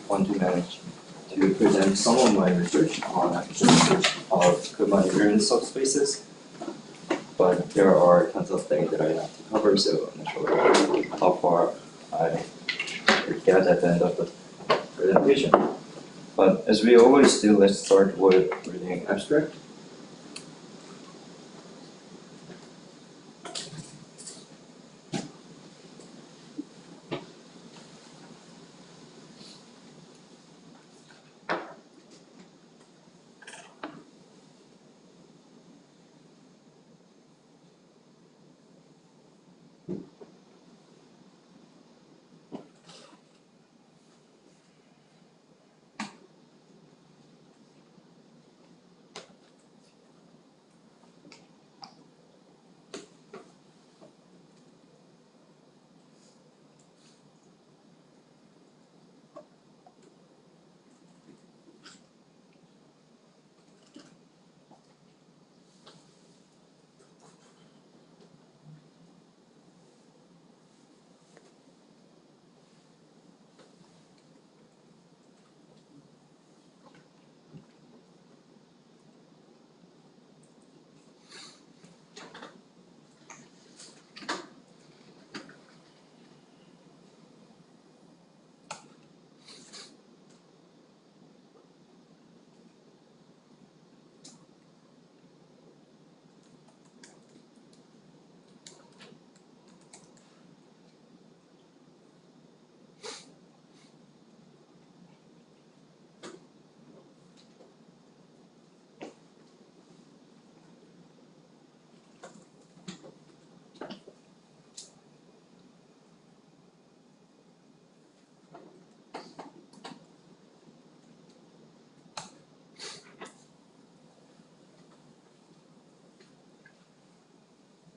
want to manage to present some of my research on application research of Kubernetes subspaces. But there are tons of things that I have to cover, so I'm not sure how far I would get at the end of the presentation. But as we always do, let's start with reading abstract.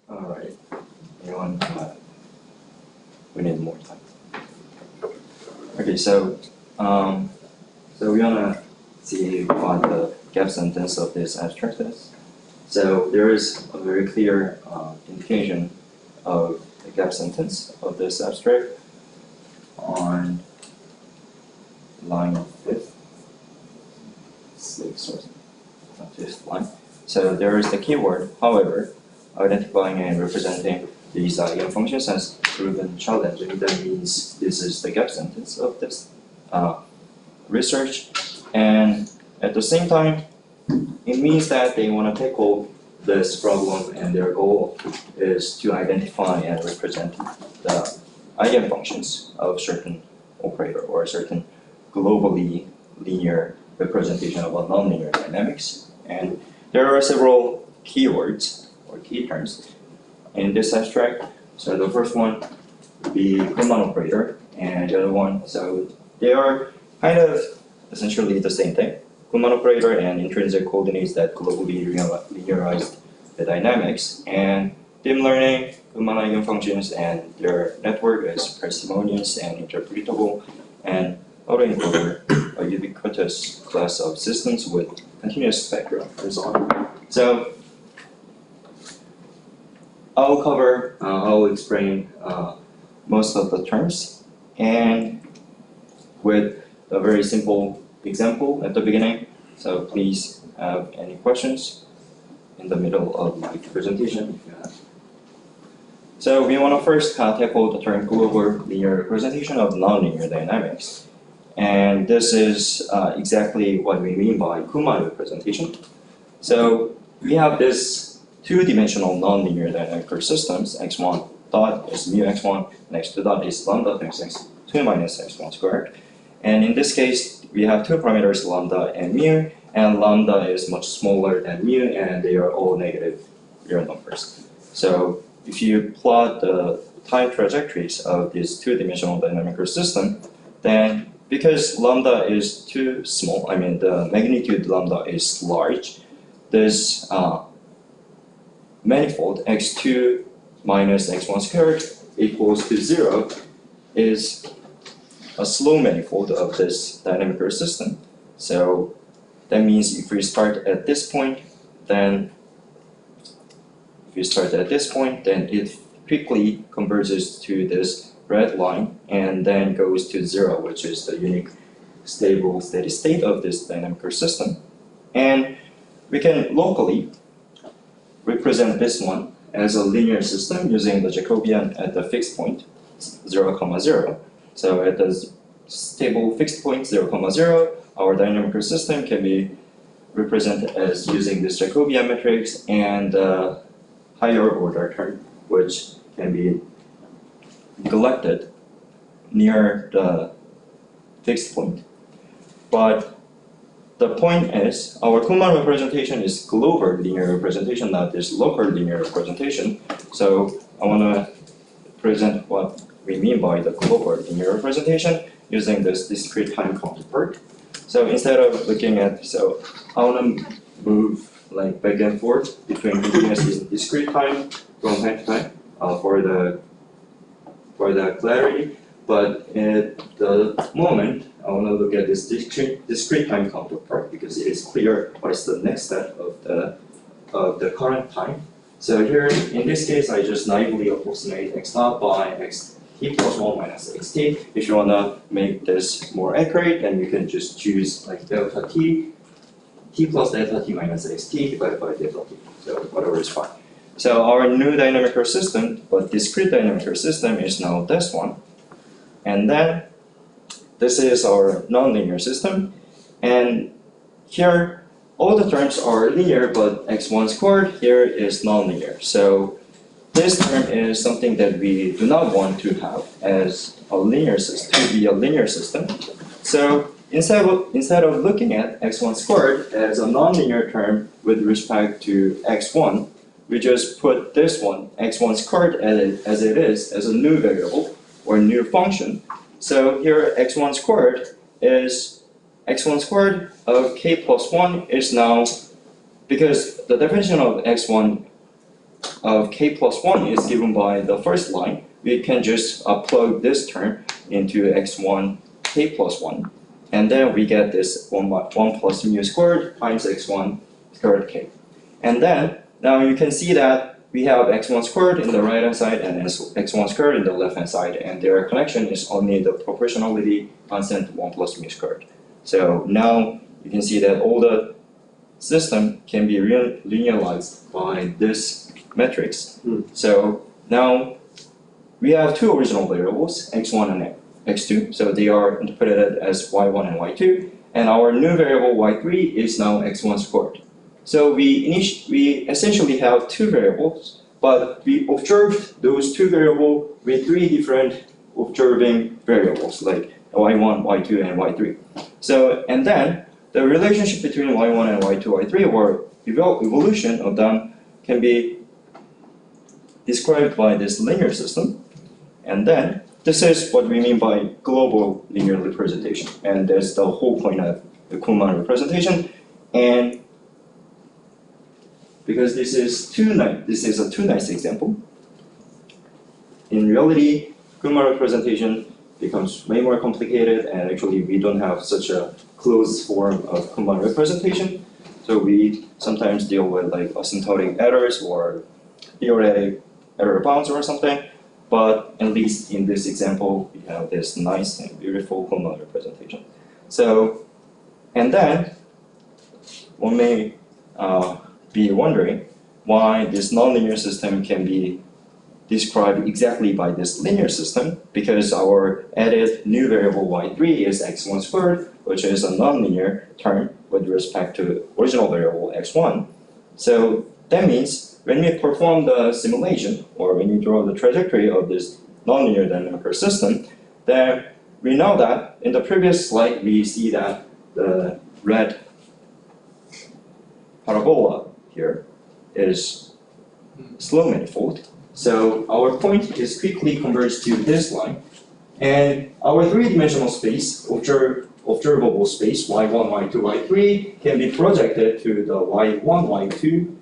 All right, anyone? We need more time. Okay, so we wanna see what the gap sentence of this abstract is. So there is a very clear indication of the gap sentence of this abstract on line 5th line. So there is the keyword, however, identifying and representing these eigenfunctions as proven challenging. That means this is the gap sentence of this research, and at the same time, it means that they want to tackle this problem, and their goal is to identify and represent the eigenfunctions of certain operator or certain globally linear representation of a nonlinear dynamics. And there are several keywords or key terms in this abstract. So the first one would be Kuhlmann operator, and the other one, so they are kind of essentially the same thing. Kuhlmann operator and intrinsic coordinates that globally linearize the dynamics. And deep learning, Kuhlmann eigenfunctions, and their network is parsimonious and interpretable, and autoencoder, a ubiquitous class of systems with continuous spectrum, and so on. So I'll explain most of the terms, and with a very simple example at the beginning. So please have any questions in the middle of my presentation if you have. So we want to first tackle the term global linear representation of nonlinear dynamics. And this is exactly what we mean by Kuhlmann representation. So we have this two-dimensional nonlinear dynamical systems. X1 dot is mu x1, and x2 dot is lambda times x2 minus x1 squared. And in this case, we have two parameters, lambda and mu, and lambda is much smaller than mu, and they are all negative real numbers. So if you plot the time trajectories of this two-dimensional dynamical system, then because lambda is too small, I mean the magnitude lambda is large, this manifold x2 minus x1 squared equals to 0 is a slow manifold of this dynamical system. So that means if we start at this point, then it quickly converges to this red line and then goes to 0, which is the unique stable steady state of this dynamical system. And we can locally represent this one as a linear system using the Jacobian at the fixed point 0, 0. So at the stable fixed point 0, 0, our dynamical system can be represented as using this Jacobian matrix and higher order term, which can be neglected near the fixed point. But the point is, our Kuhlmann representation is global linear representation, not this local linear representation. So I want to present what we mean by the global linear representation using this discrete time counterpart. So instead of looking at, so I want to move like back and forth between continuous and discrete time from time to time for the clarity. But at the moment, I want to look at this discrete time counterpart because it is clear what is the next step of the current time. So here, in this case, I just naively approximate x naught by x t plus 1 minus xt. If you want to make this more accurate, then you can just choose like delta t plus delta t minus xt divided by delta t. So whatever is fine. So our new dynamical system, but discrete dynamical system, is now this one. And then this is our nonlinear system. And here, all the terms are linear, but x1 squared here is nonlinear. So this term is something that we do not want to have as a linear system, to be a linear system. So instead of looking at x1 squared as a nonlinear term with respect to x1, we just put this one, x1 squared, as it is, as a new variable or new function. So here x1 squared is x1 squared of k plus 1 is now, because the definition of x1 of k plus 1 is given by the first line, we can just plug this term into x1 k plus 1. And then we get this 1 plus mu squared times x1 squared k. And then now you can see that we have x1 squared in the right hand side and x1 squared in the left hand side, and their connection is only the proportionality constant 1 plus mu squared. So now you can see that all the system can be linearized by this matrix. So now we have two original variables, x1 and x2. So they are interpreted as y1 and y2, and our new variable y3 is now x1 squared. So we essentially have two variables, but we observed those two variables with three different observing variables, like y1, y2, and y3. So, and then the relationship between y1 and y2, y3, or evolution of them, can be described by this linear system. And then this is what we mean by global linear representation, and that's the whole point of the Kuhlmann representation. And because this is a too nice example, in reality, Kuhlmann representation becomes way more complicated, and actually we don't have such a closed form of Kuhlmann representation. So we sometimes deal with like asymptotic errors or theoretic error bounds or something. But at least in this example, we have this nice and beautiful Kuhlmann representation. So, and then one may be wondering why this nonlinear system can be described exactly by this linear system, because our added new variable y3 is x1 squared, which is a nonlinear term with respect to original variable x1. So that means when we perform the simulation, or when you draw the trajectory of this nonlinear dynamical system, then we know that in the previous slide we see that the red parabola here is slow manifold. So our point is quickly converged to this line, and our three-dimensional space, observable space, y1, y2, y3, can be projected to the y1, y2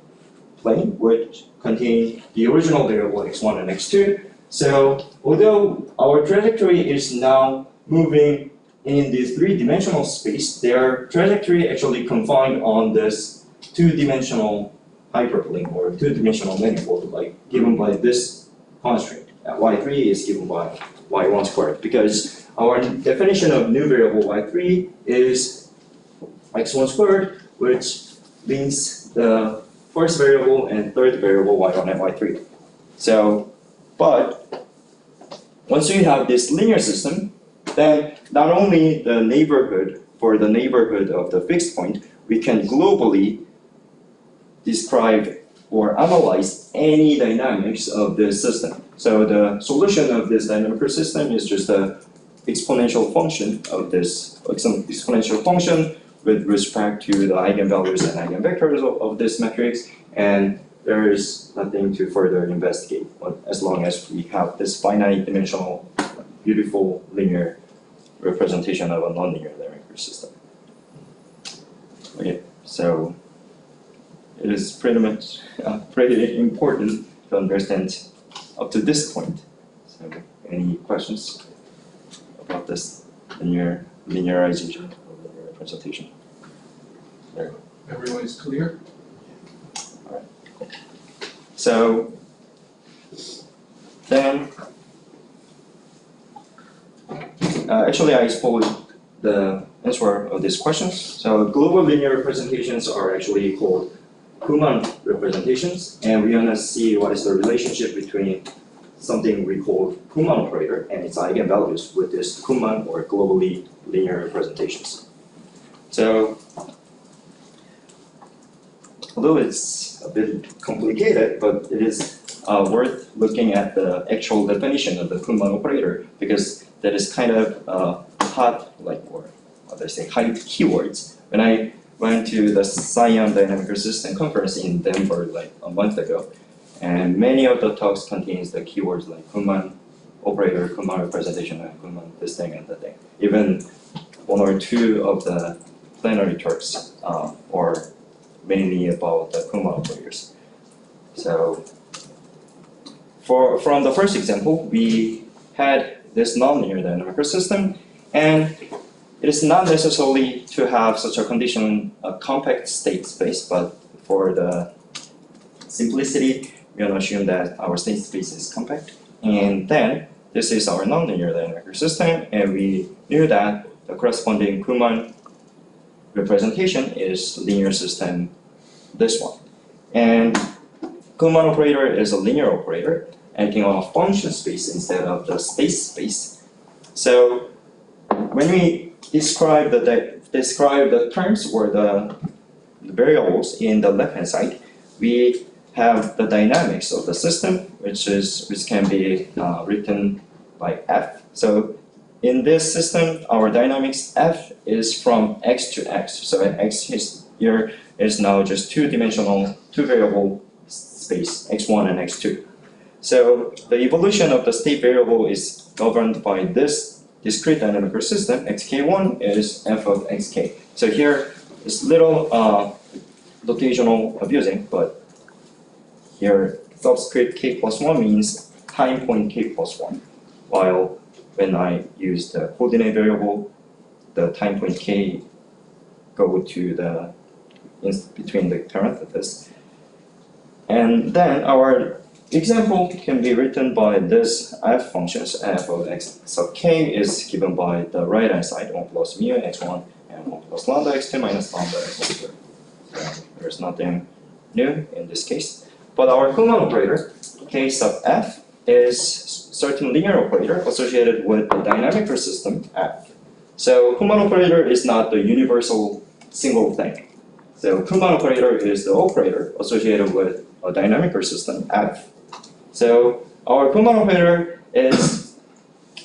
plane, which contain the original variable x1 and x2. So although our trajectory is now moving in this three-dimensional space, their trajectory actually confined on this two-dimensional hyperplane or two-dimensional manifold, like given by this constraint. Y3 is given by y1 squared, because our definition of new variable y3 is x1 squared, which means the first variable and third variable y1 and y3. So, but once you have this linear system, then not only the neighborhood, for the neighborhood of the fixed point, we can globally describe or analyze any dynamics of this system. So the solution of this dynamical system is just a exponential function of this, some exponential function with respect to the eigenvalues and eigenvectors of this matrix, and there is nothing to further investigate as long as we have this finite dimensional, beautiful linear representation of a nonlinear dynamical system. Okay, so it is pretty much pretty important to understand up to this point. So, any questions about this linearization of linear representation? There. Everybody's clear? All right. Cool. So then, actually, I exposed the answer of these questions. So global linear representations are actually called Kuhlmann representations, and we're gonna see what is the relationship between something we call Kuhlmann operator and its eigenvalues with this Kuhlmann or globally linear representations. So, although it's a bit complicated, but it is worth looking at the actual definition of the Kuhlmann operator, because that is kind of hot, like, or what do I say, hype keywords. When I went to the Scion Dynamical System conference in Denver like a month ago, and many of the talks contains the keywords like Kuhlmann operator, Kuhlmann representation, and Kuhlmann this thing and that thing. Even one or two of the plenary talks are mainly about the Kuhlmann operators. So from the first example, we had this nonlinear dynamical system, and it is not necessarily to have such a condition, a compact state space, but for the simplicity, we're going to assume that our state space is compact. And then this is our nonlinear dynamical system, and we knew that the corresponding Kuhlmann representation is linear system, this one. And Kuhlmann operator is a linear operator acting on a function space instead of the space space. So when we describe the terms or the variables in the left hand side, we have the dynamics of the system, which can be written by F. So in this system, our dynamics F is from X to X. So X here is now just two-dimensional, two-variable space, X1 and X2. So the evolution of the state variable is governed by this discrete dynamical system. Xk1 is f of xk. So here is little notational abusing, but here subscript k plus 1 means time point k plus 1, while when I use the coordinate variable, the time point k go to the between the parentheses. And then our example can be written by this f functions. F of x sub k is given by the right hand side, 1 plus mu x1 and 1 plus lambda x2 minus lambda x1. So there's nothing new in this case. But our Kuhlmann operator, k sub f, is certain linear operator associated with the dynamical system f. So Kuhlmann operator is not the universal single thing. So Kuhlmann operator is the operator associated with a dynamical system f. So our Kuhlmann operator is,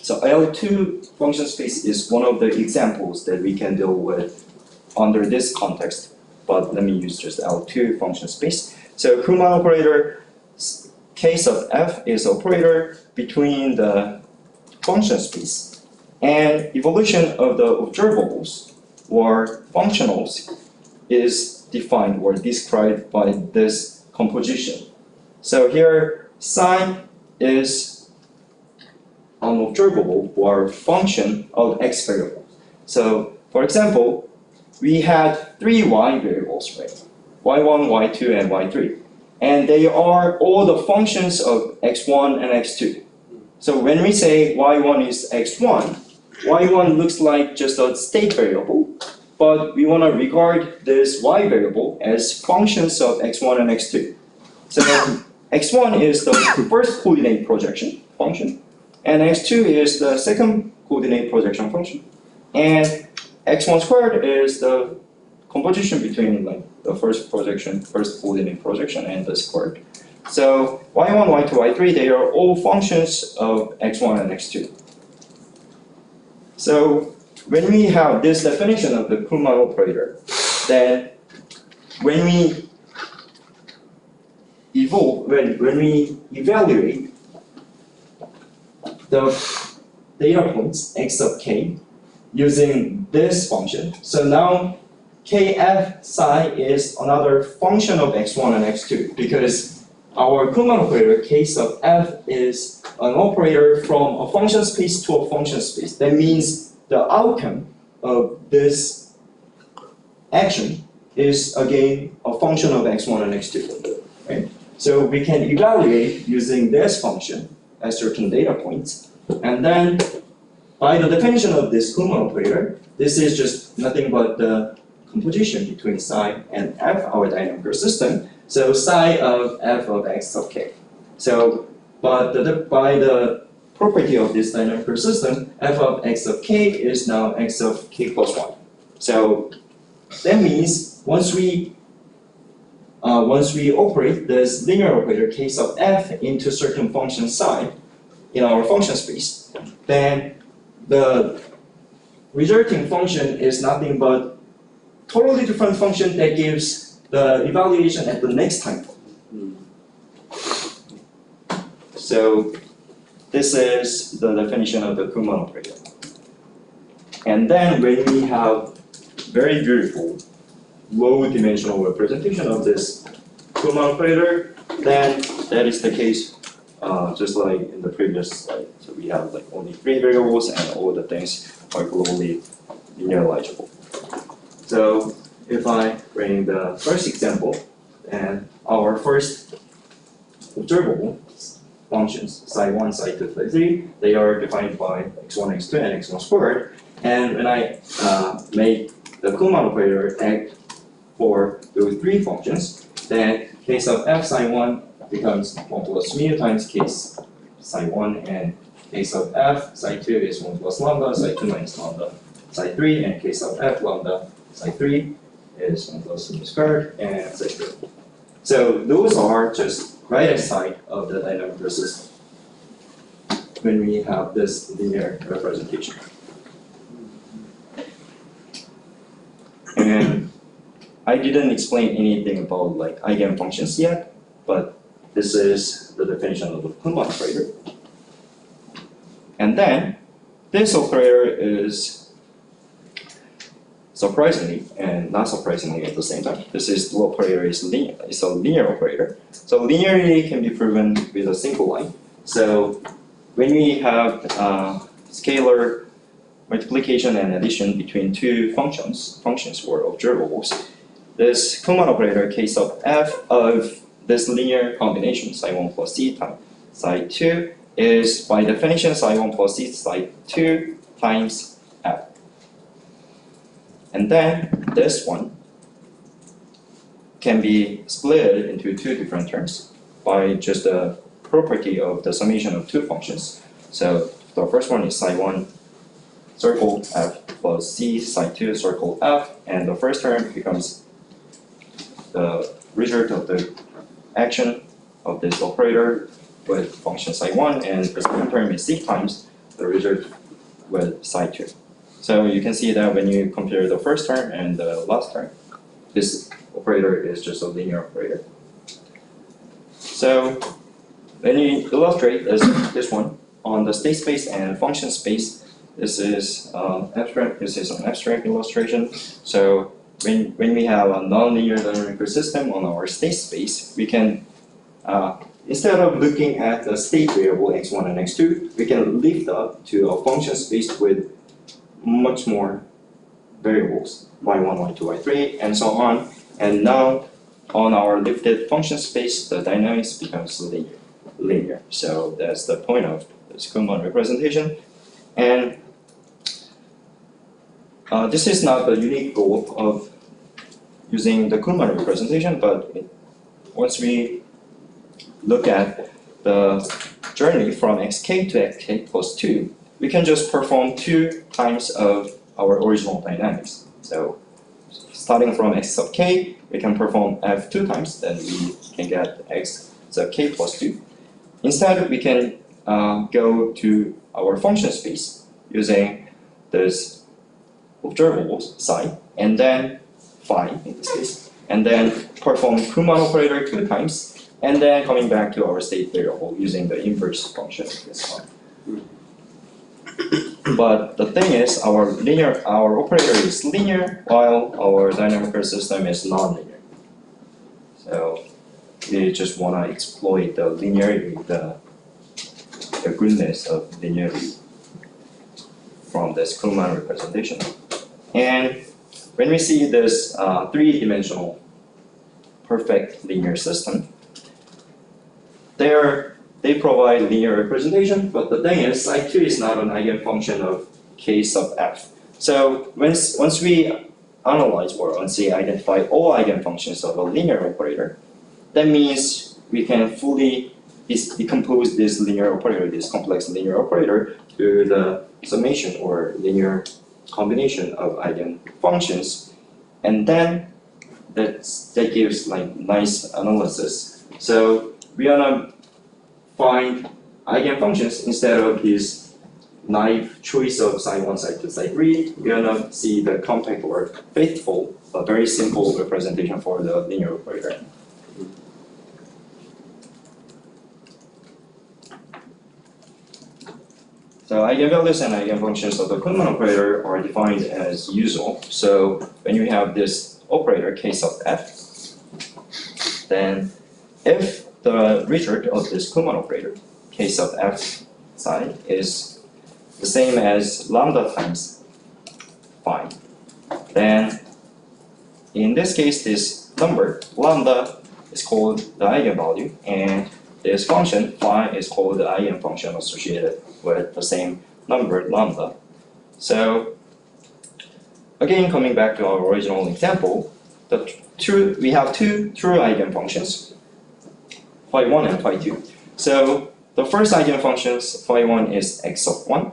so L2 function space is one of the examples that we can deal with under this context, but let me use just L2 function space. So Kuhlmann operator, case of f is operator between the function space, and evolution of the observables or functionals is defined or described by this composition. So here psi is an observable or function of x variables. So for example, we had 3 y variables, right? y1, y2, and y3. And they are all the functions of x1 and x2. So when we say y1 is x1, y1 looks like just a state variable, but we want to regard this y variable as functions of x1 and x2. So x1 is the first coordinate projection function, and x2 is the second coordinate projection function, and x1 squared is the composition between like the first coordinate projection and the squared. So y1, y2, y3, they are all functions of x1 and x2. So when we have this definition of the Kuhlmann operator, then when we evaluate the data points x of k using this function, so now kf psi is another function of x1 and x2 because our Kuhlmann operator k sub f is an operator from a function space to a function space. That means the outcome of this action is again a function of x1 and x2. Right? So we can evaluate using this function at certain data points, and then by the definition of this Kuhlmann operator, this is just nothing but the composition between psi and f, our dynamical system. So psi of f of x of k. So, but by the property of this dynamical system, f of x of k is now x of k plus 1. So that means once we operate this linear operator k sub f into certain function psi in our function space, then the resulting function is nothing but totally different function that gives the evaluation at the next time point. So this is the definition of the Kuhlmann operator. And then when we have very beautiful low-dimensional representation of this Kuhlmann operator, then that is the case just like in the previous slide. So we have like only 3 variables and all the things are globally linearizable. So if I bring the first example, and our first observable functions, psi1, psi2, psi3, they are defined by x1, x2, and x1 squared. And when I make the Kuhlmann operator act for those 3 functions, then k sub f psi1 becomes 1 plus mu times k psi1, and k sub f psi2 is 1 plus lambda, psi2 minus lambda psi3, and k sub f lambda psi3 is 1 plus mu squared, and psi3. So those are just right-hand side of the dynamical system when we have this linear representation. And I didn't explain anything about like eigenfunctions yet, but this is the definition of the Kuhlmann operator. And then this operator is surprisingly and not surprisingly at the same time. This is the operator is linear. It's a linear operator. So linearity can be proven with a simple line. So when we have scalar multiplication and addition between 2 functions or observables, this Kuhlmann operator k sub f of this linear combination psi1 plus c times psi2 is by definition psi1 plus c psi2 times f. And then this one can be split into 2 different terms by just the property of the summation of 2 functions. So the first one is psi1 circle f plus c psi2 circle f, and the first term becomes the result of the action of this operator with function psi1, and the second term is c times the result with psi2. So you can see that when you compare the first term and the last term, this operator is just a linear operator. So when you illustrate this one on the state space and function space, this is abstract. This is an abstract illustration. So when we have a nonlinear dynamical system on our state space, we can instead of looking at the state variable x1 and x2, we can lift up to a function space with much more variables, y1, y2, y3, and so on. And now, on our lifted function space, the dynamics becomes linear. So that's the point of this Kuhlmann representation. And this is not the unique goal of using the Kuhlmann representation, but once we look at the journey from xk to xk plus 2, we can just perform 2 times of our original dynamics. So starting from x sub k, we can perform f 2 times, then we can get x sub k plus 2. Instead, we can go to our function space using this observable psi, and then phi in this case, and then perform Kuhlmann operator 2 times, and then coming back to our state variable using the inverse function this time. But the thing is, our operator is linear, while our dynamical system is nonlinear. So we just want to exploit the linearity, the goodness of linearity from this Kuhlmann representation. And when we see this 3-dimensional perfect linear system, they provide linear representation, but the thing is, psi2 is not an eigenfunction of k sub f. So once we analyze, or once we identify all eigenfunctions of a linear operator, that means we can fully decompose this linear operator, this complex linear operator, to the summation or linear combination of eigenfunctions, and then that gives like nice analysis. So we wanna find eigenfunctions instead of this naive choice of psi1, psi2, psi3. We wanna see the compact or faithful, but very simple representation for the linear operator. So eigenvalues and eigenfunctions of the Kuhlmann operator are defined as usual. So when you have this operator k sub f, then if the result of this Kuhlmann operator k sub f psi is the same as lambda times phi, then in this case, this number lambda is called the eigenvalue, and this function phi is called the eigenfunction associated with the same number lambda. So again, coming back to our original example, we have two true eigenfunctions, phi1 and phi2. So the first eigenfunctions, phi1 is x sub 1,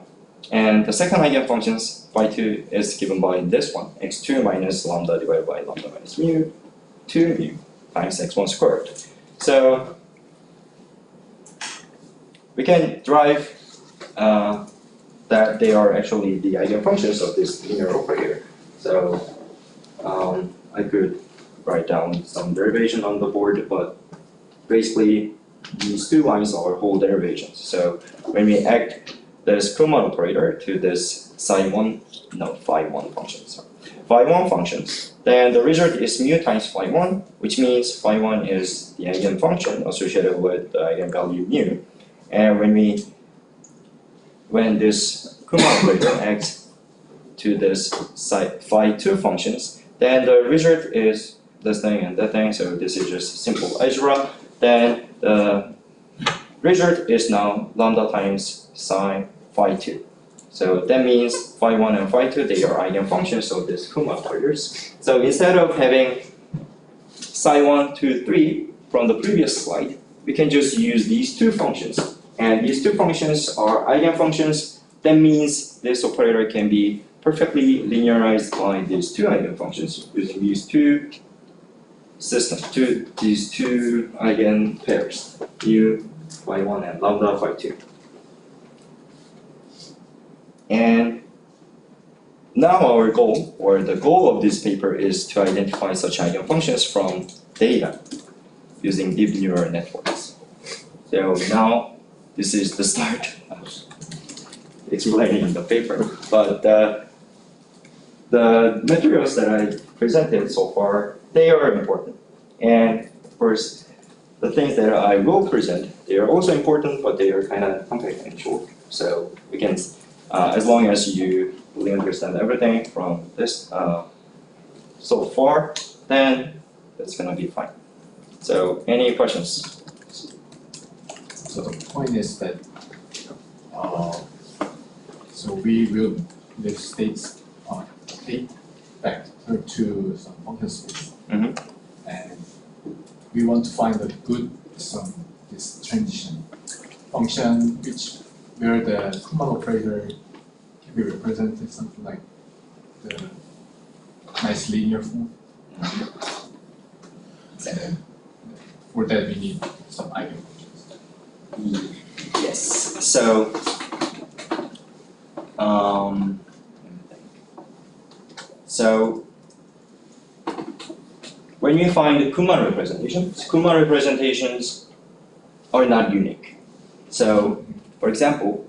and the second eigenfunctions, phi2, is given by this one, x2 minus lambda divided by lambda minus mu, 2 mu times x1 squared. So we can derive that they are actually the eigenfunctions of this linear operator. So I could write down some derivation on the board, but basically these two lines are whole derivations. So when we add this Kuhlmann operator to this phi1 function, then the result is mu times phi1, which means phi1 is the eigenfunction associated with the eigenvalue mu. And when this Kuhlmann operator acts to this phi2 functions, then the result is this thing and that thing, so this is just simple algebra. Then the result is now lambda times psi phi2. So that means phi1 and phi2, they are eigenfunctions of this Kuhlmann operators. So instead of having psi1, 2, 3 from the previous slide, we can just use these two functions. And these two functions are eigenfunctions. That means this operator can be perfectly linearized by these two eigenfunctions using these two systems, these two eigenpairs, mu phi1 and lambda phi2. And now our goal, or the goal of this paper, is to identify such eigenfunctions from data using deep neural networks. So now this is the start of explaining the paper, but the materials that I presented so far, they are important. And of course, the things that I will present, they are also important, but they are kind of compact and short. So we can, as long as you really understand everything from this so far, then that's gonna be fine. So any questions? So the point is that, so we will, the states state vector to some function space. Mhm. And we want to find a good this transition function where the common operator can be represented something like the nice linear form. And for that we need some eigenfunctions. Yes. So when you find Kuman representations are not unique. So, for example,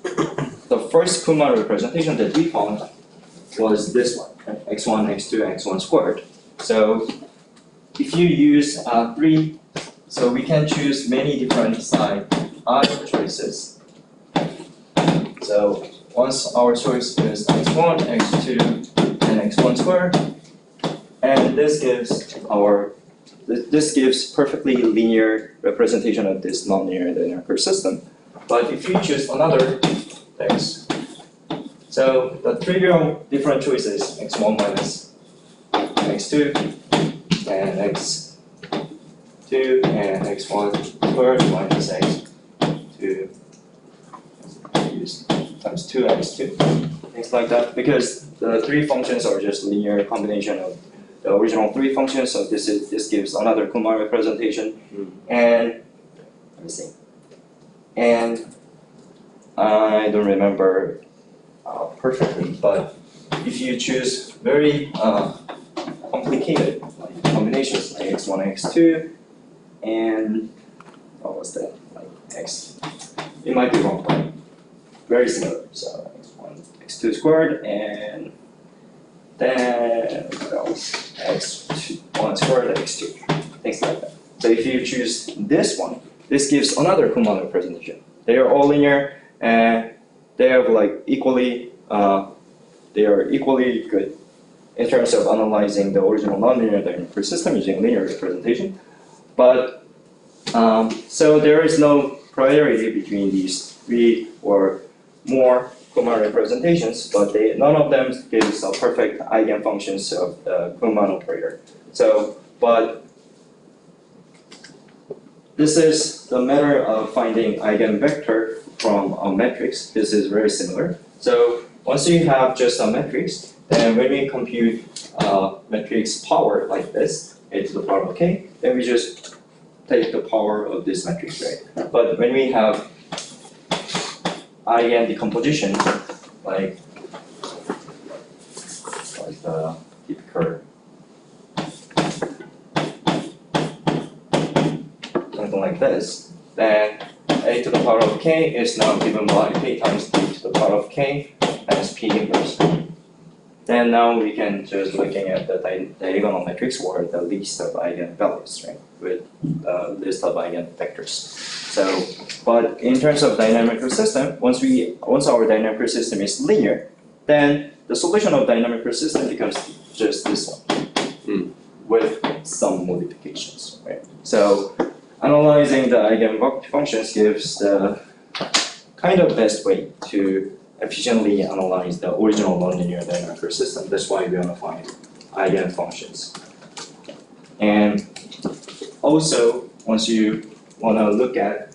the first Kuman representation that we found was this one, right? x1, x2, x1 squared. So, if you use so we can choose many different psi I choices. So, once our choice is x1, x2, and x1 squared, and this gives perfectly linear representation of this nonlinear dynamical system. But if you choose another x, so the trivial different choices x1 minus x2 and x2 and x1 squared minus x2 times 2x2, things like that, because the three functions are just linear combination of the original three functions, so this gives another Kumar representation. And let me see. And I don't remember perfectly, but if you choose very complicated combinations like x1, x2, and what was that? Like x, it might be wrong, but very similar. So x1, x2 squared, and then what else? x1 squared, x2, things like that. So if you choose this one, this gives another Kuman representation. They are all linear, and they have like they are equally good in terms of analyzing the original nonlinear dynamical system using linear representation. But so there is no priority between these three or more Kuman representations, but none of them gives a perfect eigenfunctions of the Kuman operator. So, but this is the matter of finding eigenvector from a matrix. This is very similar. So once you have just a matrix, then when we compute matrix power like this, a to the power of k, then we just take the power of this matrix, right? But when we have eigen decomposition, like the typical something like this, then a to the power of k is now given by p times d to the power of k as p inverse. Then now we can just looking at the diagonal matrix or the list of eigenvalues, right? With the list of eigenvectors. So, but in terms of dynamical system, once our dynamical system is linear, then the solution of dynamical system becomes just this one with some modifications, right? So, analyzing the eigenfunctions gives the kind of best way to efficiently analyze the original nonlinear dynamical system. That's why we want to find eigenfunctions. And also, once you want to look at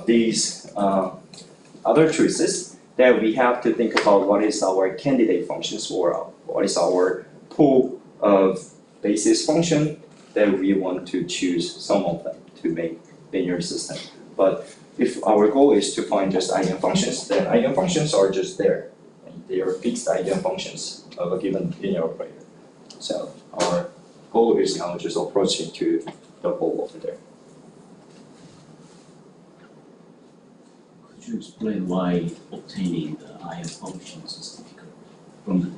these other choices, then we have to think about what is our candidate functions or what is our pool of basis function that we want to choose some of them to make linear system. But if our goal is to find just eigenfunctions, then eigenfunctions are just there. They are fixed eigenfunctions of a given linear operator. So our goal is now just approaching to the goal over there. Could you explain why obtaining the eigenfunctions is difficult from the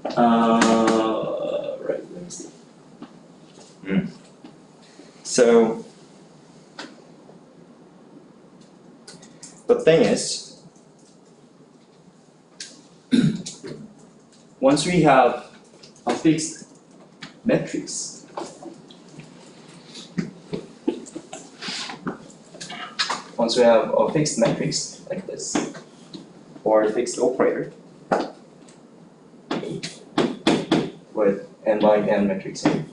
data? Right, let me see. So the thing is, once we have a fixed matrix, like this, or a fixed operator, with n by n matrix A.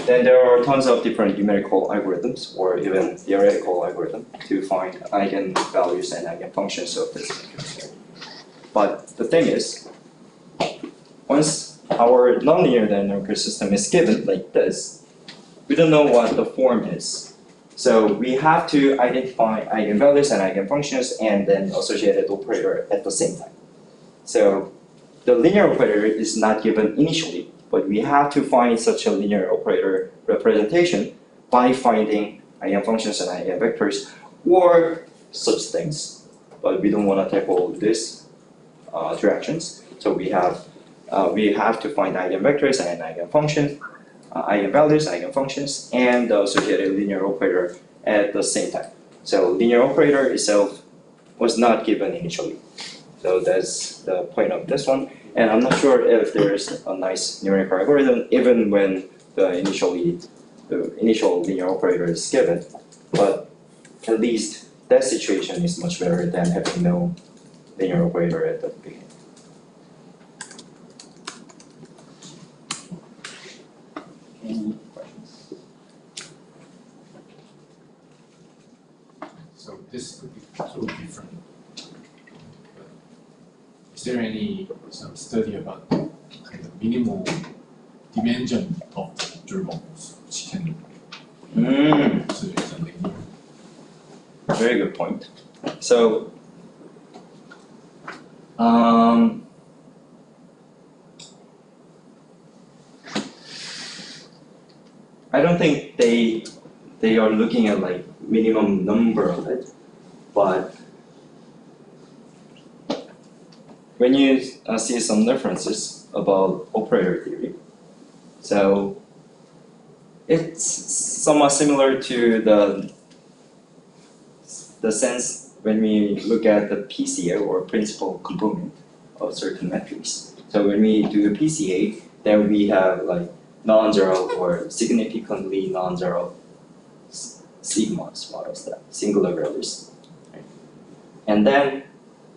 Then there are tons of different numerical algorithms or even theoretical algorithms to find eigenvalues and eigenfunctions of this matrix. But the thing is, once our nonlinear dynamical system is given like this, we don't know what the form is. So we have to identify eigenvalues and eigenfunctions and then associated operator at the same time. So the linear operator is not given initially, but we have to find such a linear operator representation by finding eigenfunctions and eigenvectors or such things. But we don't want to tackle this directions. So we have to find eigenvectors and eigenfunctions, eigenvalues, eigenfunctions, and the associated linear operator at the same time. So linear operator itself was not given initially. So that's the point of this one. And I'm not sure if there's a nice numerical algorithm even when the initial linear operator is given. But at least that situation is much better than having no linear operator at the beginning. Any questions? So this could be totally different. Is there any some study about kind of minimal dimension of gerbils which can consider as a linear? Very good point. So I don't think they are looking at like minimum number of it, but when you see some references about operator theory, so it's somewhat similar to the sense when we look at the PCA or principal component of certain metrics. So when we do a PCA, then we have like non-zero or significantly non-zero sigmas, what is that? Singular values. Right? And then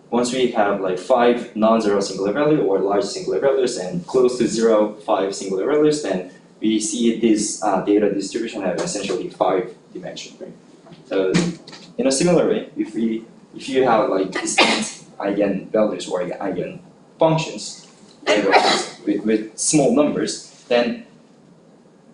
once we have like 5 non-zero singular value or large singular values and close to 0, 5 singular values, then we see this data distribution have essentially 5 dimensions, right? So in a similar way, if you have like distinct eigenvalues or eigenfunctions with small numbers, then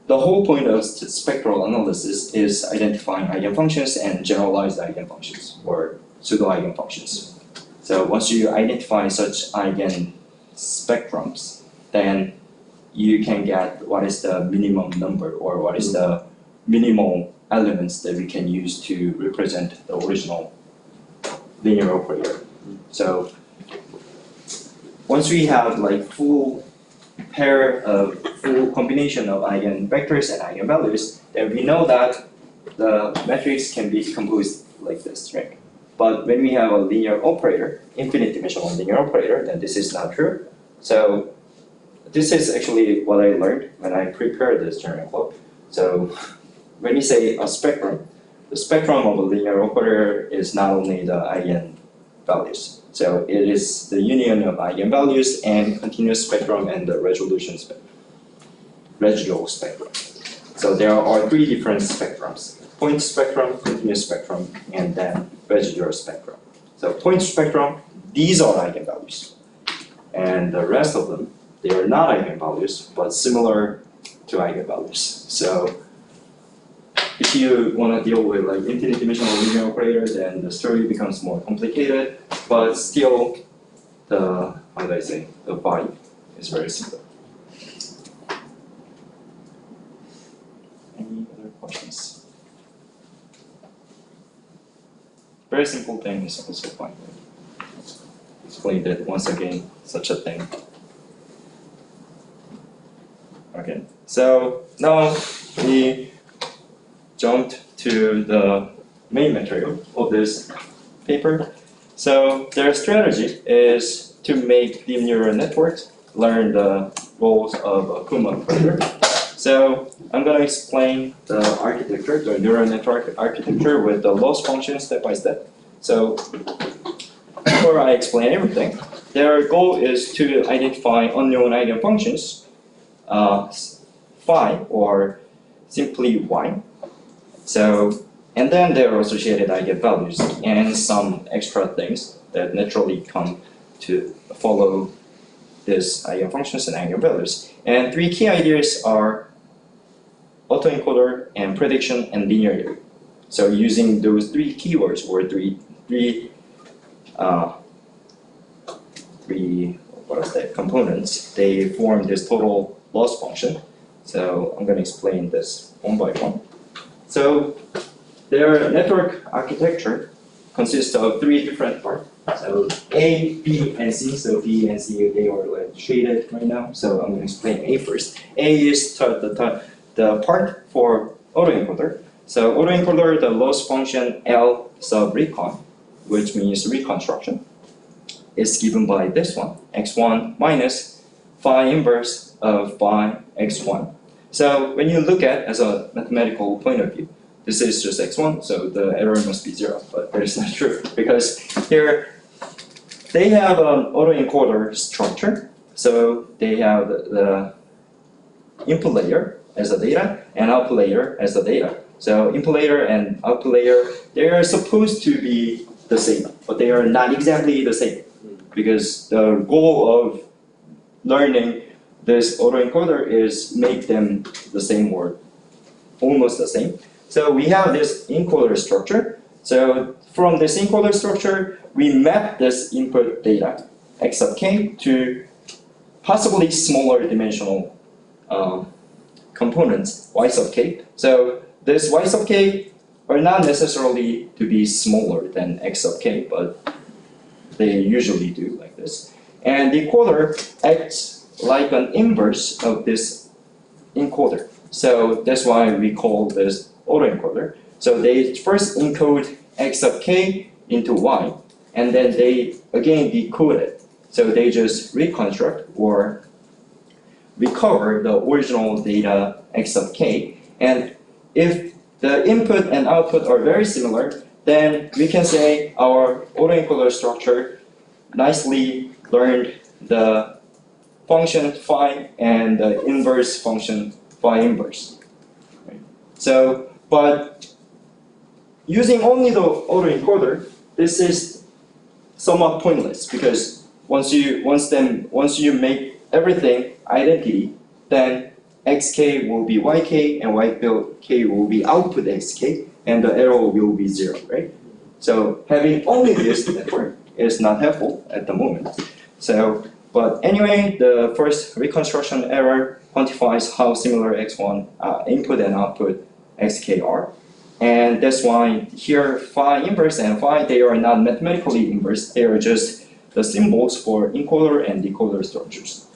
the whole point of spectral analysis is identifying eigenfunctions and generalized eigenfunctions or pseudo-eigenfunctions. So once you identify such eigenspectrums, then you can get what is the minimum number or what is the minimal elements that we can use to represent the original linear operator. So once we have like full combination of eigenvectors and eigenvalues, then we know that the matrix can be decomposed like this, right? But when we have a linear operator, infinite dimensional linear operator, then this is not true. So this is actually what I learned when I prepared this journal club. So when you say a spectrum, the spectrum of a linear operator is not only the eigenvalues. So it is the union of eigenvalues and continuous spectrum and the residual spectrum. So there are 3 different spectrums: point spectrum, continuous spectrum, and then residual spectrum. So point spectrum, these are eigenvalues. And the rest of them, they are not eigenvalues, but similar to eigenvalues. So if you want to deal with like infinite dimensional linear operator, then the story becomes more complicated, but still the vibe is very similar. Any other questions? Very simple thing is also fine. Explain that once again, such a thing. Okay, so now we jumped to the main material of this paper. So their strategy is to make deep neural networks learn the roles of a Kuma operator. So I'm going to explain the architecture, the neural network architecture with the loss function step by step. So before I explain everything, their goal is to identify unknown eigenfunctions, phi or simply y. So, and then there are associated eigenvalues and some extra things that naturally come to follow this eigenfunctions and eigenvalues. And three key ideas are autoencoder and prediction and linearity. So using those three keywords or three components, they form this total loss function. So I'm going to explain this one by one. So their network architecture consists of three different parts. So A, B, and C. So B and C, they are like shaded right now. So I'm going to explain A first. A is the part for autoencoder. So autoencoder, the loss function L sub recon, which means reconstruction, is given by this one, x1 minus phi inverse of phi x1. So when you look at as a mathematical point of view, this is just x1, so the error must be 0, but that is not true, because here they have an autoencoder structure. So they have the input layer as the data and output layer as the data. So input layer and output layer, they are supposed to be the same, but they are not exactly the same, because the goal of learning this autoencoder is make them the same or almost the same. So we have this encoder structure. So from this encoder structure, we map this input data x sub k to possibly smaller dimensional components y sub k. So this y sub k are not necessarily to be smaller than x sub k, but they usually do like this. And the encoder acts like an inverse of this encoder. So that's why we call this autoencoder. So they first encode x sub k into y, and then they again decode it. So they just reconstruct or recover the original data x sub k. And if the input and output are very similar, then we can say our autoencoder structure nicely learned the function phi and the inverse function phi inverse. Right? So, but using only the autoencoder, this is somewhat pointless, because once you make everything identity, then xk will be yk and yk will be output xk, and the error will be 0, right? So having only this network is not helpful at the moment. So, but anyway, the first reconstruction error quantifies how similar x1 input and output xk are. And that's why here phi inverse and phi, they are not mathematically inverse, they are just the symbols for encoder and decoder structures.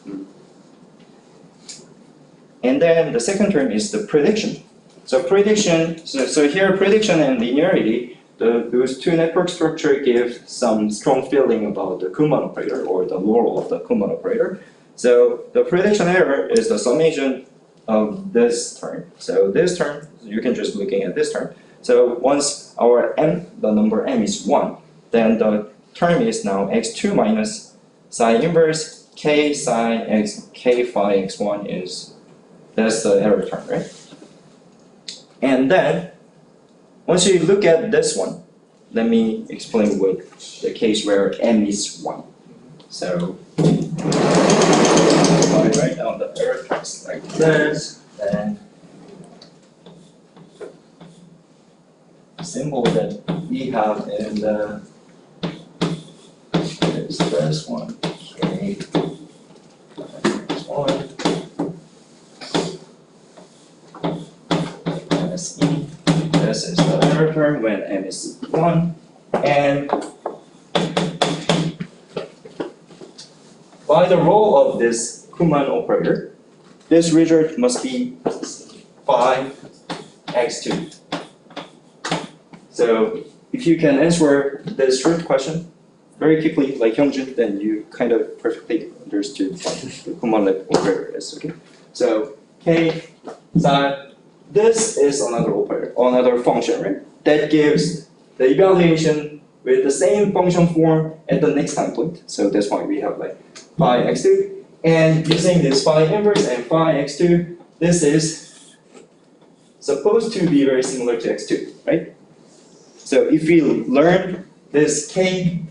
And then the second term is the prediction. So prediction, so here prediction and linearity, those two network structure give some strong feeling about the Kuhlmann operator or the role of the Kuhlmann operator. So the prediction error is the summation of this term. So this term, you can just looking at this term. So once our m, the number m is 1, then the term is now x2 minus psi inverse k psi x k phi x1 is, that's the error term, right? And then once you look at this one, let me explain with the case where m is 1. So I write down the error terms like this, then the symbol that we have in the is this one, k, this one, minus e. This is the error term when m is 1, and by the role of this Kuhlmann operator, this result must be phi x2. So if you can answer this short question very quickly, like Hyungjin, then you kind of perfectly understood what the Kuhlmann operator is. Okay. So k psi. This is another operator, another function, right? That gives the evaluation with the same function form at the next time point. So that's why we have like phi x2. And using this phi inverse and phi x2, this is supposed to be very similar to x2, right? So if we learn this k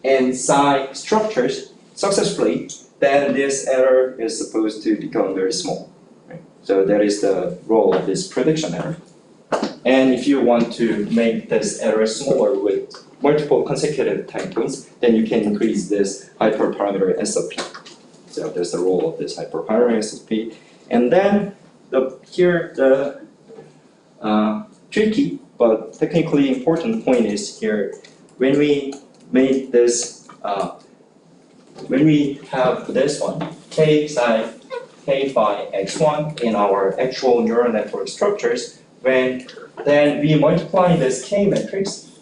and psi structures successfully, then this error is supposed to become very small. Right? So that is the role of this prediction error. And if you want to make this error smaller with multiple consecutive time points, then you can increase this hyperparameter SOP. So that's the role of this hyperparameter SOP. And then here the tricky but technically important point is here when we made this when we have this one k psi k phi x1 in our actual neural network structures, then we multiply this k matrix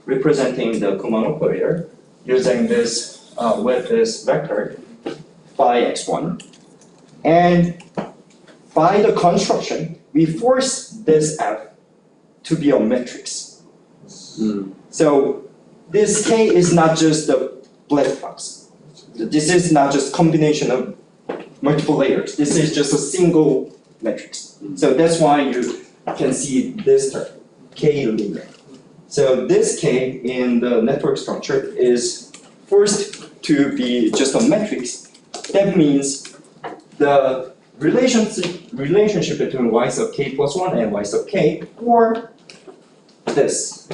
representing the Kuman operator using this with this vector phi x1, and by the construction we force this f to be a matrix. So this k is not just a black box. This is not just combination of multiple layers. This is just a single matrix. So that's why you can see this term, k linear. So this k in the network structure is forced to be just a matrix. That means the relationship between y sub k plus 1 and y sub k, or this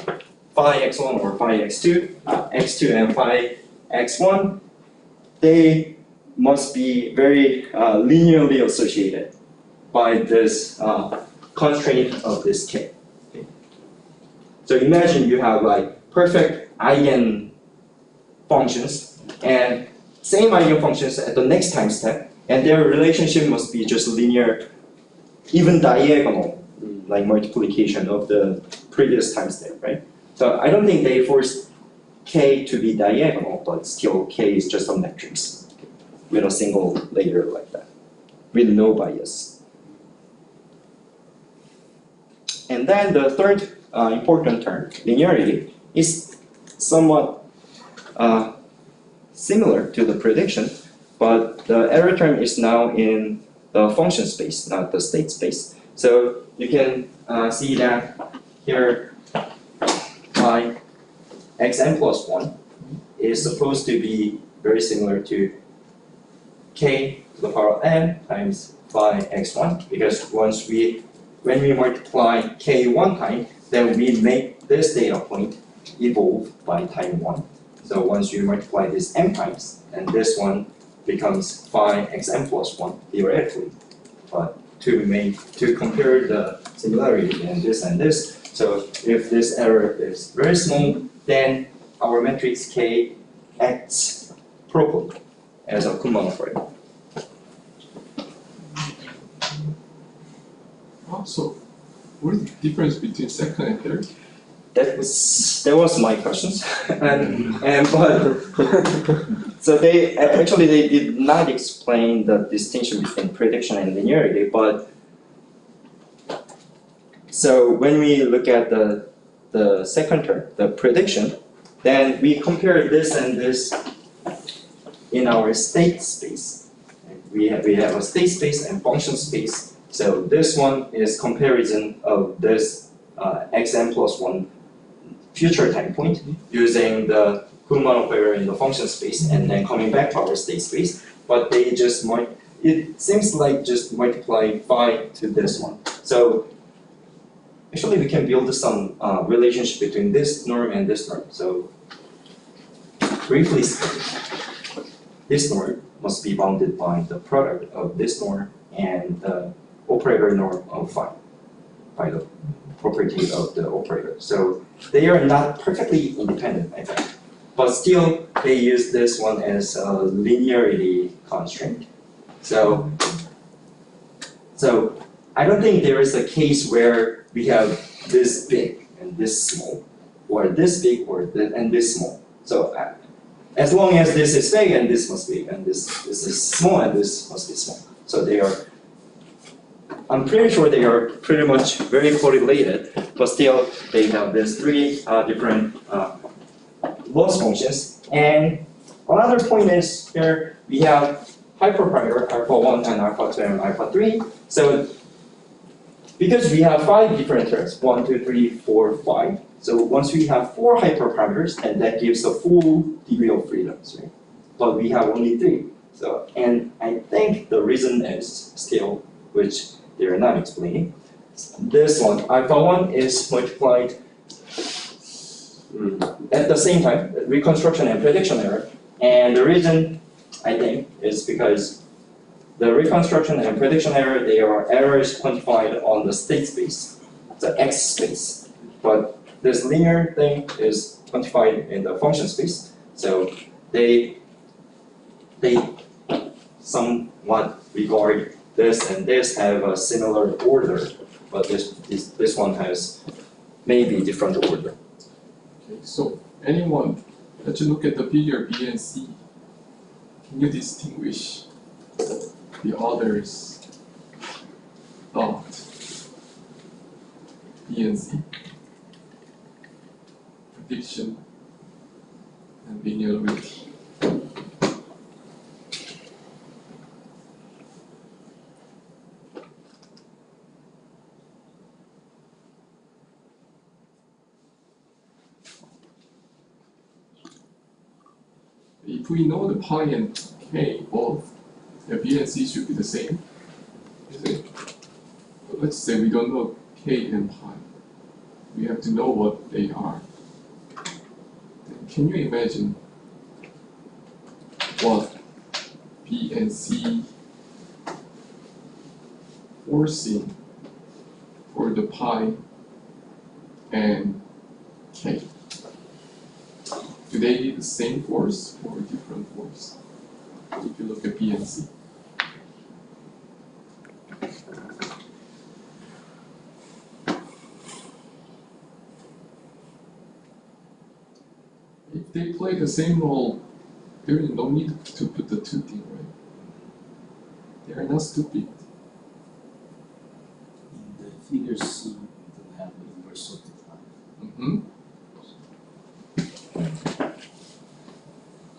phi x1 or phi x2, x2 and phi x1, they must be very linearly associated by this constraint of this k. Okay. So imagine you have like perfect eigen functions and same eigen functions at the next time step, and their relationship must be just linear, even diagonal, like multiplication of the previous time step, right? So I don't think they force k to be diagonal, but still k is just a matrix with a single layer like that, with no bias. And then the third important term, linearity, is somewhat similar to the prediction, but the error term is now in the function space, not the state space. So you can see that here phi xn plus 1 is supposed to be very similar to k to the power of n times phi x1, because when we multiply k one time, then we make this data point evolve by time 1. So once you multiply this m times, and this one becomes phi xn plus 1 theoretically. But to compare the similarity in this and this, so if this error is very small, then our matrix K acts properly as a Kuman operator. So, what is the difference between second and third? That was my questions, but so they did not explain the distinction between prediction and linearity, but so when we look at the second term, the prediction, then we compare this and this in our state space. We have a state space and function space. So this one is comparison of this xn plus 1 future time point using the Kuman operator in the function space and then coming back to our state space. But they just it seems like just multiply phi to this one. So actually we can build some relationship between this norm and this norm. So briefly speaking, this norm must be bounded by the product of this norm and the operator norm of phi, by the property of the operator. So they are not perfectly independent, I think. But still, they use this one as a linearity constraint. So I don't think there is a case where we have this big and this small, or this big and this small. So as long as this is big and this must be big, and this is small and this must be small. So they are I'm pretty sure they are pretty much very correlated, but still they have these three different loss functions. And another point is here we have hyperparameter alpha 1 and alpha 2 and alpha 3. So because we have 5 different terms, 1, 2, 3, 4, 5. So once we have 4 hyperparameters, and that gives the full degree of freedoms, right? But we have only 3. So, and I think the reason is still, which they are not explaining. This one, alpha 1 is multiplied at the same time, reconstruction and prediction error. And the reason, I think, is because the reconstruction and prediction error, they are errors quantified on the state space, the X space. But this linear thing is quantified in the function space. So they somewhat regard this and this have a similar order, but this one has maybe different order. Okay, so anyone that you look at the figure B and C, can you distinguish the others thought B and C? Prediction and linearity. If we know the pi and k both, the B and C should be the same, isn't it? But let's say we don't know k and pi. We have to know what they are. Then can you imagine what B and C forcing for the pi and k? Do they need the same force or different force? If you look at B and C. If they play the same role, there is no need to put the two things, right? They are not stupid. In the figure C, we don't have the inverse of the pi.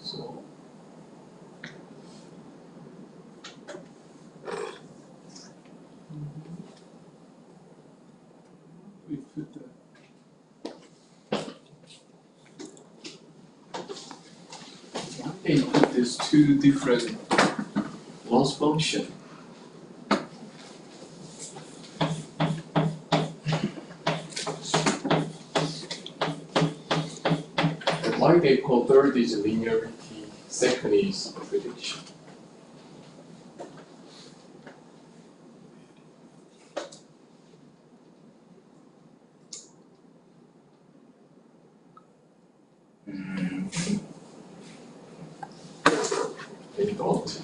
So we put the they put these two different loss function. Like they call third is linearity, second is prediction. Any thought?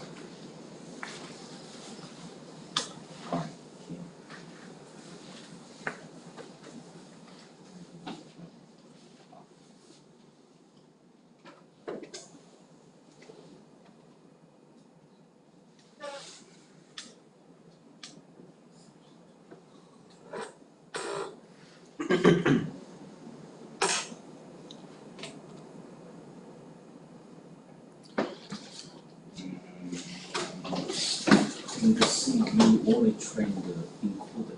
In the C, we only train the encoder.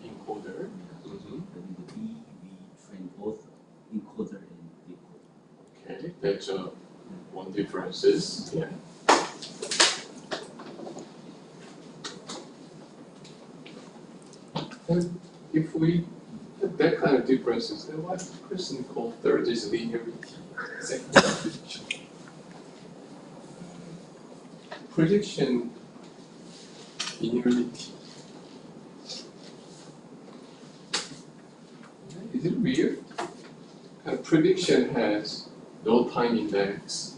Encoder. But in the B, we train both encoder and decoder. Okay, that's one difference is yeah. And if we have that kind of differences, then what Kristen called third is linearity, second is prediction. Prediction linearity. Is it weird? And prediction has no time index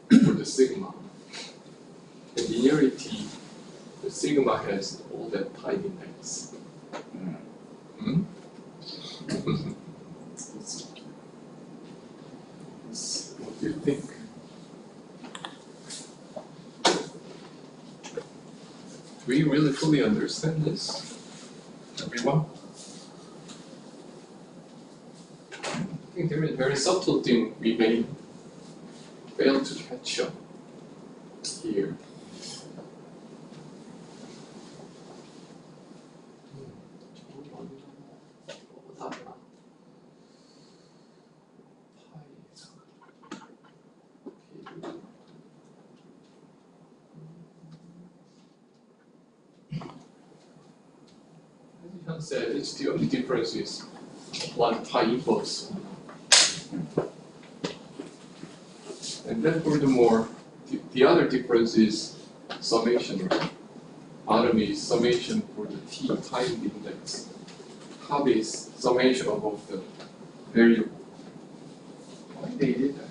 for the sigma. And linearity, the sigma has all that time index. What do you think? we really fully understand this? Everyone? I think there is a very subtle thing we may fail to catch up here. As Hyun said, it's the only difference is one pi inputs. And then furthermore, the other difference is summation. Bottom is summation for the t time index. Top is summation of both the variable. Why they did that?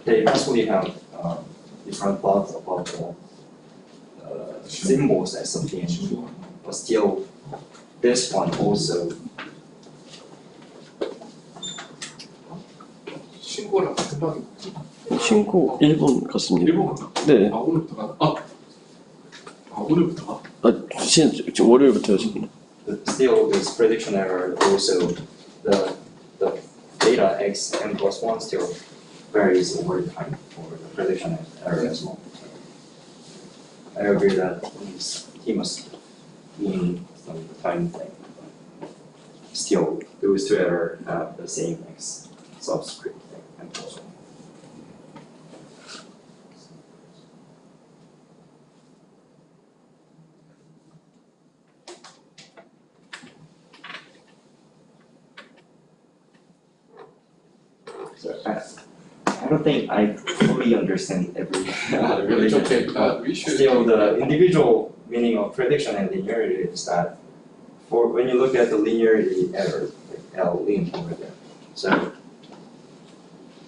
They possibly have different thoughts about the symbols as something, but still, this one also. 신고랑 같은 방이 뭐지? 신고 일본 갔습니다. 일본 가? 네. 아 오늘부터 가? 아 오늘부터 가? 지금 월요일부터요 지금. Still, this prediction error also the data x n plus 1 still varies over time for the prediction error as well. I agree that he must mean some time thing. Still, those two errors have the same x subscript thing n plus 1. So I don't think I fully understand every It's okay. We should. Still, the individual meaning of prediction and linearity is that for when you look at the linearity error, like L lin over there. So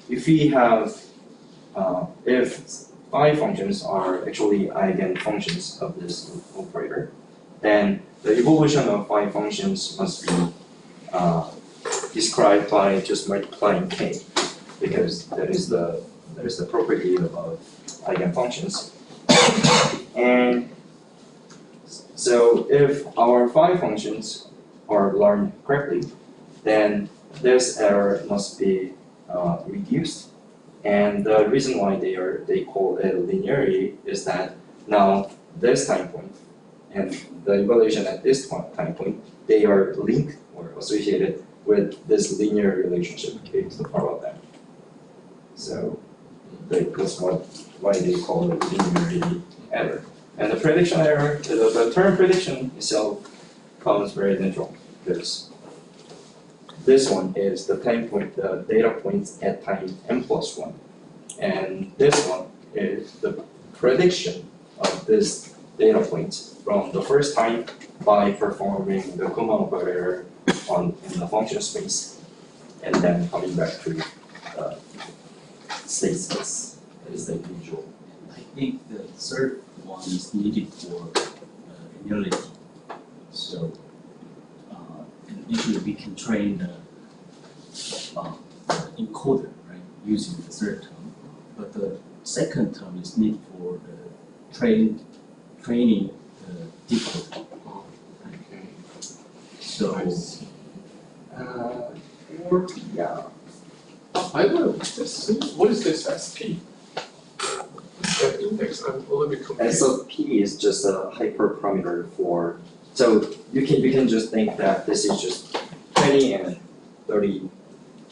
if we have if phi functions are actually eigenfunctions of this operator, then the evolution of phi functions must be described by just multiplying k, because that is the property of eigenfunctions. And so if our phi functions are learned correctly, then this error must be reduced. And the reason why they call it linearity is that now this time point and the evaluation at this time point, they are linked or associated with this linear relationship k to the power of m. So that's why they call it linearity error. And the prediction error, the term prediction itself comes very natural because this one is the time point, the data points at time m plus 1. And this one is the prediction of this data point from the first time by performing the Kuhlmann operator in the function space and then coming back to the state space. That is the usual. I think the third one is needed for linearity. So usually we can train the encoder, right, using the third term. But the second term is needed for the training decoder. Okay. So Or, yeah. I don't know. What is this SP? That index, I'm a little bit confused. SOP is just a hyperparameter for, so you can just think that this is just 20 and 30,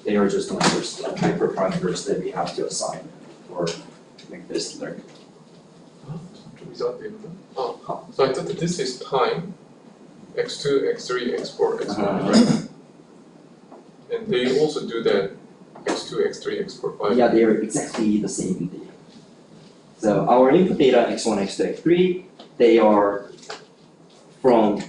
they are just numbers, like hyperparameters that we have to assign or make this learn. 좀 이상한데 이거는? So I thought that this is time, x2, x3, x4, x1, right? And they also do that x2, x3, x4, 5. Yeah, they are exactly the same data. So our input data x1, x2, x3, they are from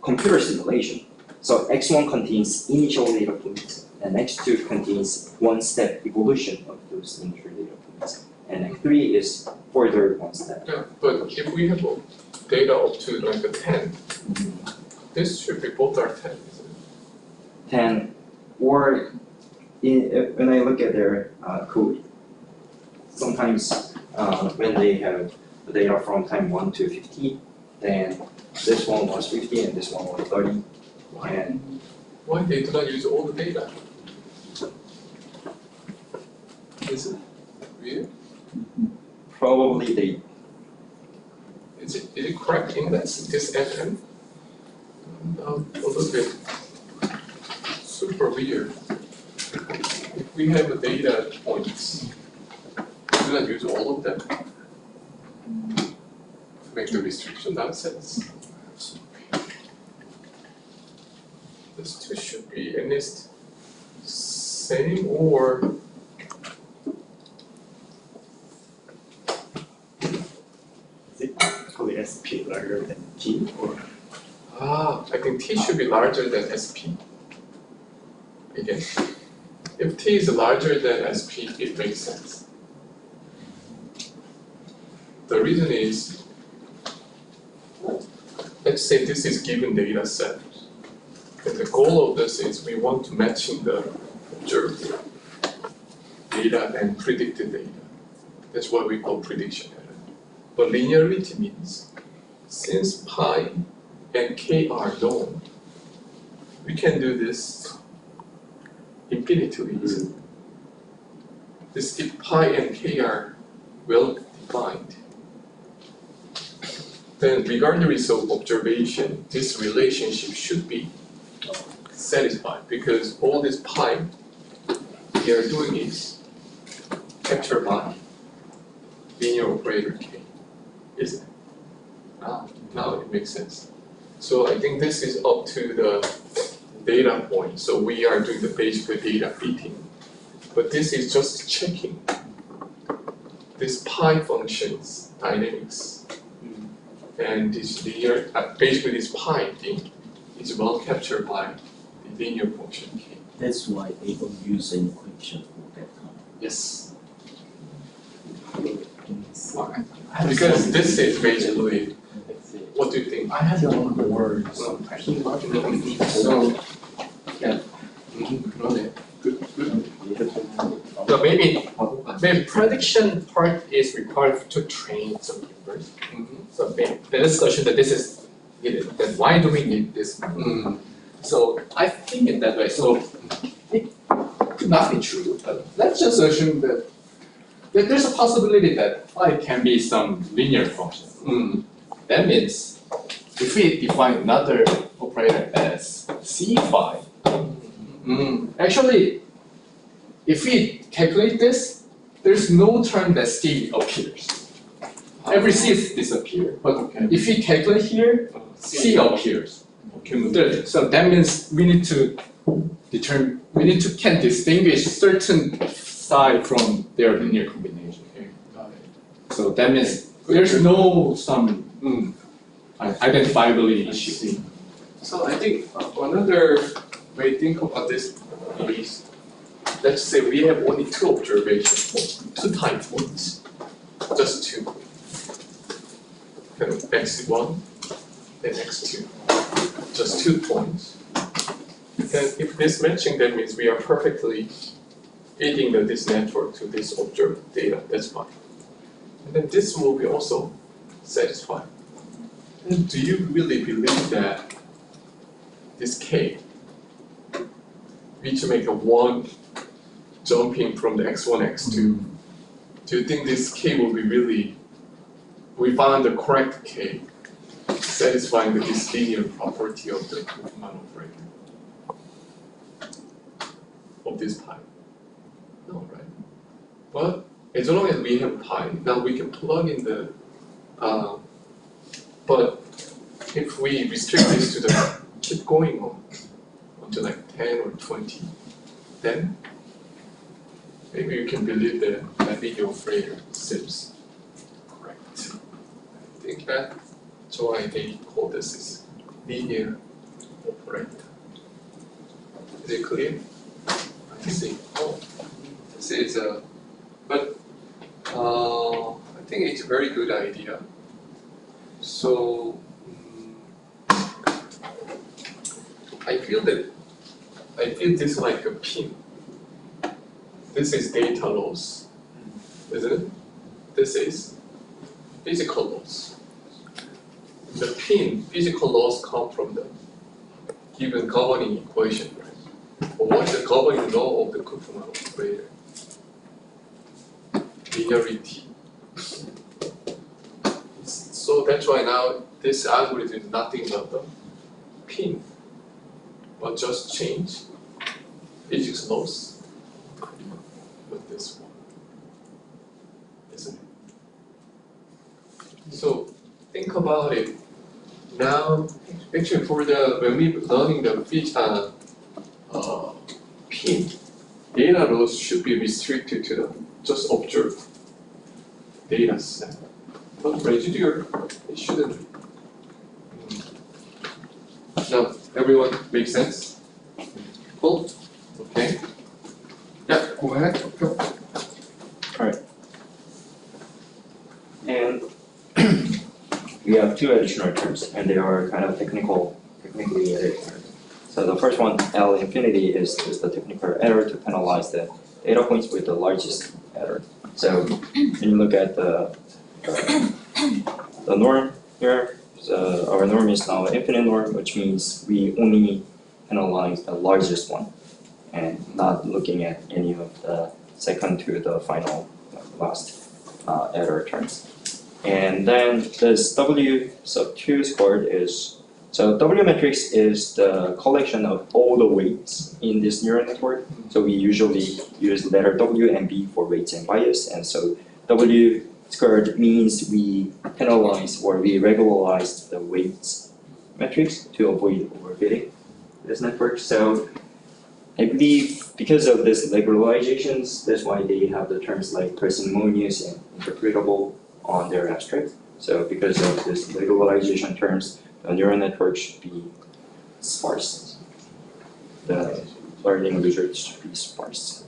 computer simulation. So x1 contains initial data points, and x2 contains one-step evolution of those initial data points, and x3 is further one step. Yeah, but if we have data up to like a 10, this should be both are 10, isn't it? 10, or when I look at their code, sometimes when they have the data from time 1 to 50, then this one was 50 and this one was 30. And Why they do not use all the data? Is it weird? probably they Is it correct in this FM? A little bit super weird. If we have a data points, do not use all of them to make the restriction nonsense. This two should be at least same or Is it probably SP larger than T or? I think T should be larger than SP. Again, if T is larger than SP, it makes sense. The reason is, let's say this is given data set. And the goal of this is we want to matching the observed data and predicted data. That's what we call prediction error. But linearity means, since pi and k are known, we can do this infinitely easily. This if pi and k are well defined, then regardless of observation, this relationship should be satisfied because all this pi they are doing is captured by linear operator k, isn't it? Now it makes sense. So I think this is up to the data point. So we are doing the basic data fitting, but this is just checking this pi function's dynamics. And this linear, basically this pi thing is well captured by the linear function k. That's why they don't use an equation for that time. Yes. Because this is basically, what do you think? I had one of the words. So, yeah. 그러네. Good. So maybe prediction part is required to train some numbers. So maybe let's assume that this is needed. Then why do we need this? So I think in that way. So it could not be true, but let's just assume that there's a possibility that phi can be some linear function. That means if we define another operator as C phi, actually, if we calculate this, there's no term that C appears. Every C is disappear. But if we calculate here, C appears. So that means we need to determine, can distinguish certain psi from their linear combination. So that means there's no some identifiability issue. So I think another way to think about this is, let's say we have only two observation points, two time points, just two. Kind of x1 and x2, just 2 points. And if this matching, that means we are perfectly fitting this network to this observed data, that's fine. And then this will be also satisfied. And do you really believe that this k, which make a 1 jumping from the x1, x2, do you think this k will be really, we found the correct k, satisfying this linear property of the Huffman operator of this pi? No, right? But as long as we have pi, now we can plug in the, but if we restrict this to the keep going on until like 10 or 20, then maybe you can believe that that linear operator seems correct. I think that's why they call this is linear operator. Is it clear? I see. Oh, this is a, but I think it's a very good idea. So I feel this like a pin this is data loss, isn't it? This is physical loss. The pin physical loss come from the given governing equation, right? But what is the governing law of the Kupferman operator? Linearity. So that's why now this algorithm is nothing but the pin, but just change physics loss with this one, isn't it? So think about it. Now, actually, for the when we learning the pin, data loss should be restricted to the just observed data set. But residual, it shouldn't be. Now, everyone make sense? Cool? Okay. Yeah, go ahead. Go. And we have two additional terms, and they are kind of technically added terms. So the first one, L infinity, is just the technical error to penalize the data points with the largest error. So when you look at the norm here, our norm is now an infinite norm, which means we only penalize the largest one, and not looking at any of the second to the final last error terms. And then this W sub 2 squared is, so W matrix is the collection of all the weights in this neural network. So we usually use letter W and B for weights and bias, and so W squared means we penalize or we regularize the weights matrix to avoid overfitting this network. So I believe because of this regularizations, that's why they have the terms like parsimonious and interpretable on their abstract. So because of this regularization terms, the neural network should be sparse. The learning results should be sparse.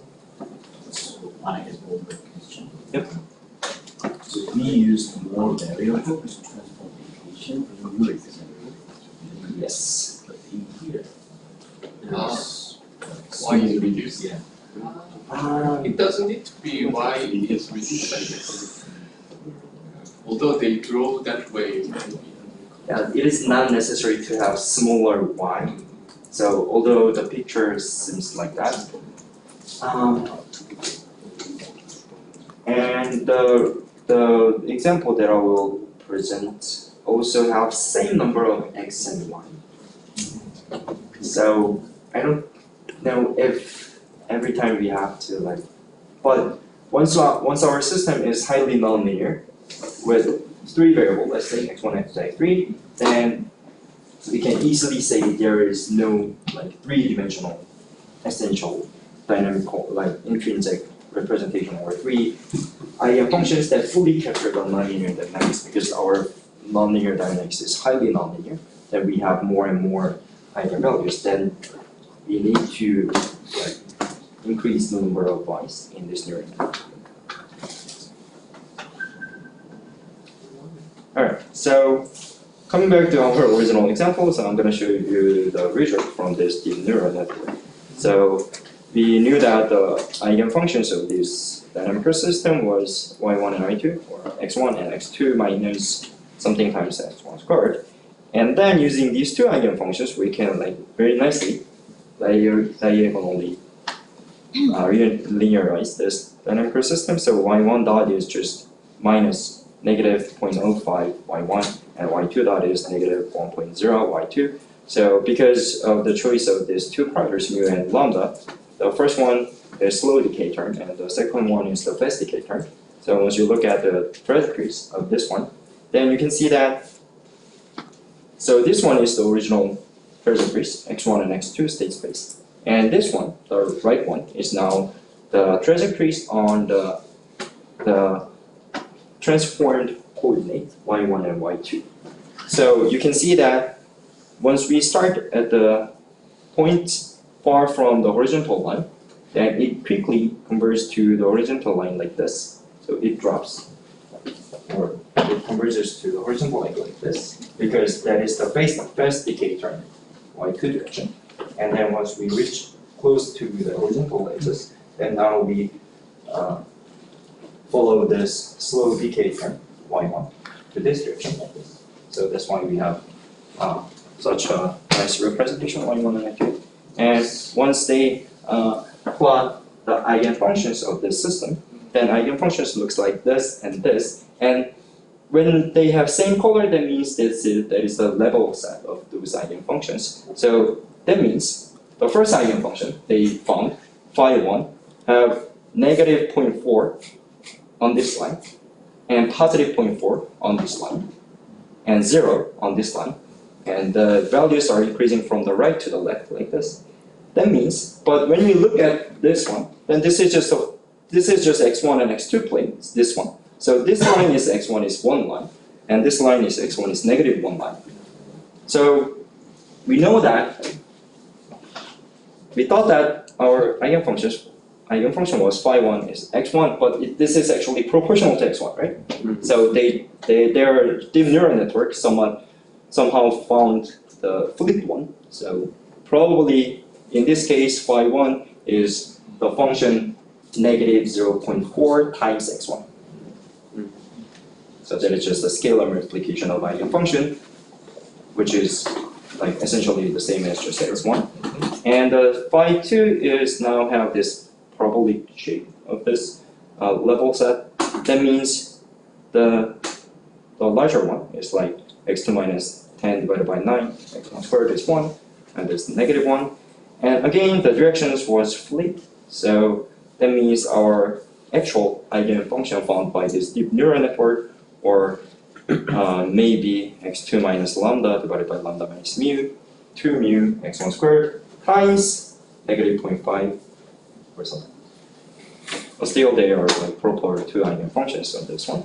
So I have one more question. Yep. So we use more variables to transform the equation in your example. Yes. But in here, there's Why is it reduced? Yeah. It doesn't need to be why it is reduced like this. Although they draw that way, Yeah, it is not necessary to have smaller y. So although the picture seems like that, and the example that I will present also have same number of x and y. So I don't know if every time we have to like, but once our system is highly nonlinear with three variables, let's say x1, x2, x3, then we can easily say there is no like three-dimensional essential dynamical like intrinsic representation or three IM functions that fully capture the nonlinear dynamics, because our nonlinear dynamics is highly nonlinear. Then we have more and more eigenvalues. Then we need to like increase the number of y's in this neural network. Alright, so coming back to our original example, so I'm going to show you the result from this deep neural network. So we knew that the eigenfunctions of this dynamical system was y1 and y2, or x1 and x2 minus something times x1 squared. And then using these two eigenfunctions, we can like very nicely diagonally linearize this dynamical system. So y1 dot is just minus negative 0.05 y1, and y2 dot is negative 1.0 y2. So because of the choice of these two parameters, mu and lambda, the first one is slow decay term, and the second one is the fast decay term. So once you look at the trajectories of this one, then you can see that, so this one is the original trajectories, x1 and x2 state space. And this one, the right one, is now the trajectories on the transformed coordinate y1 and y2. So you can see that once we start at the point far from the horizontal line, then it quickly converges to the horizontal line like this. So it drops, or it converges to the horizontal line like this, because that is the fast decay term, y2 direction. And then once we reach close to the horizontal axis, then now we follow this slow decay term, y1, to this direction like this. So that's why we have such a nice representation, y1 and y2. And once they plot the eigenfunctions of this system, then eigenfunctions looks like this and this. And when they have same color, that means that is the level set of those eigenfunctions. So that means the first eigenfunction they found, phi1, have negative 0.4 on this line, and positive 0.4 on this line, and 0 on this line. And the values are increasing from the right to the left like this. That means, but when we look at this one, then this is just x1 and x2 planes, this one. So this line is x1 is one line, and this line is x1 is negative one line. So we know that, we thought that our eigenfunction was phi1 is x1, but this is actually proportional to x1, right? So their deep neural network somehow found the flipped one. So probably in this case, phi1 is the function negative 0.4 times x1. So that is just a scalar multiplication of eigenfunction, which is like essentially the same as just x1. And phi2 is now have this parabolic shape of this level set. That means the larger one is like x2 minus 10 divided by 9, x1 squared is 1, and there's negative 1. And again, the directions was flipped. So that means our actual eigenfunction found by this deep neural network, or maybe x2 minus lambda divided by lambda minus mu, 2 mu x1 squared times negative 0.5 or something. But still they are like proper two eigenfunctions on this one.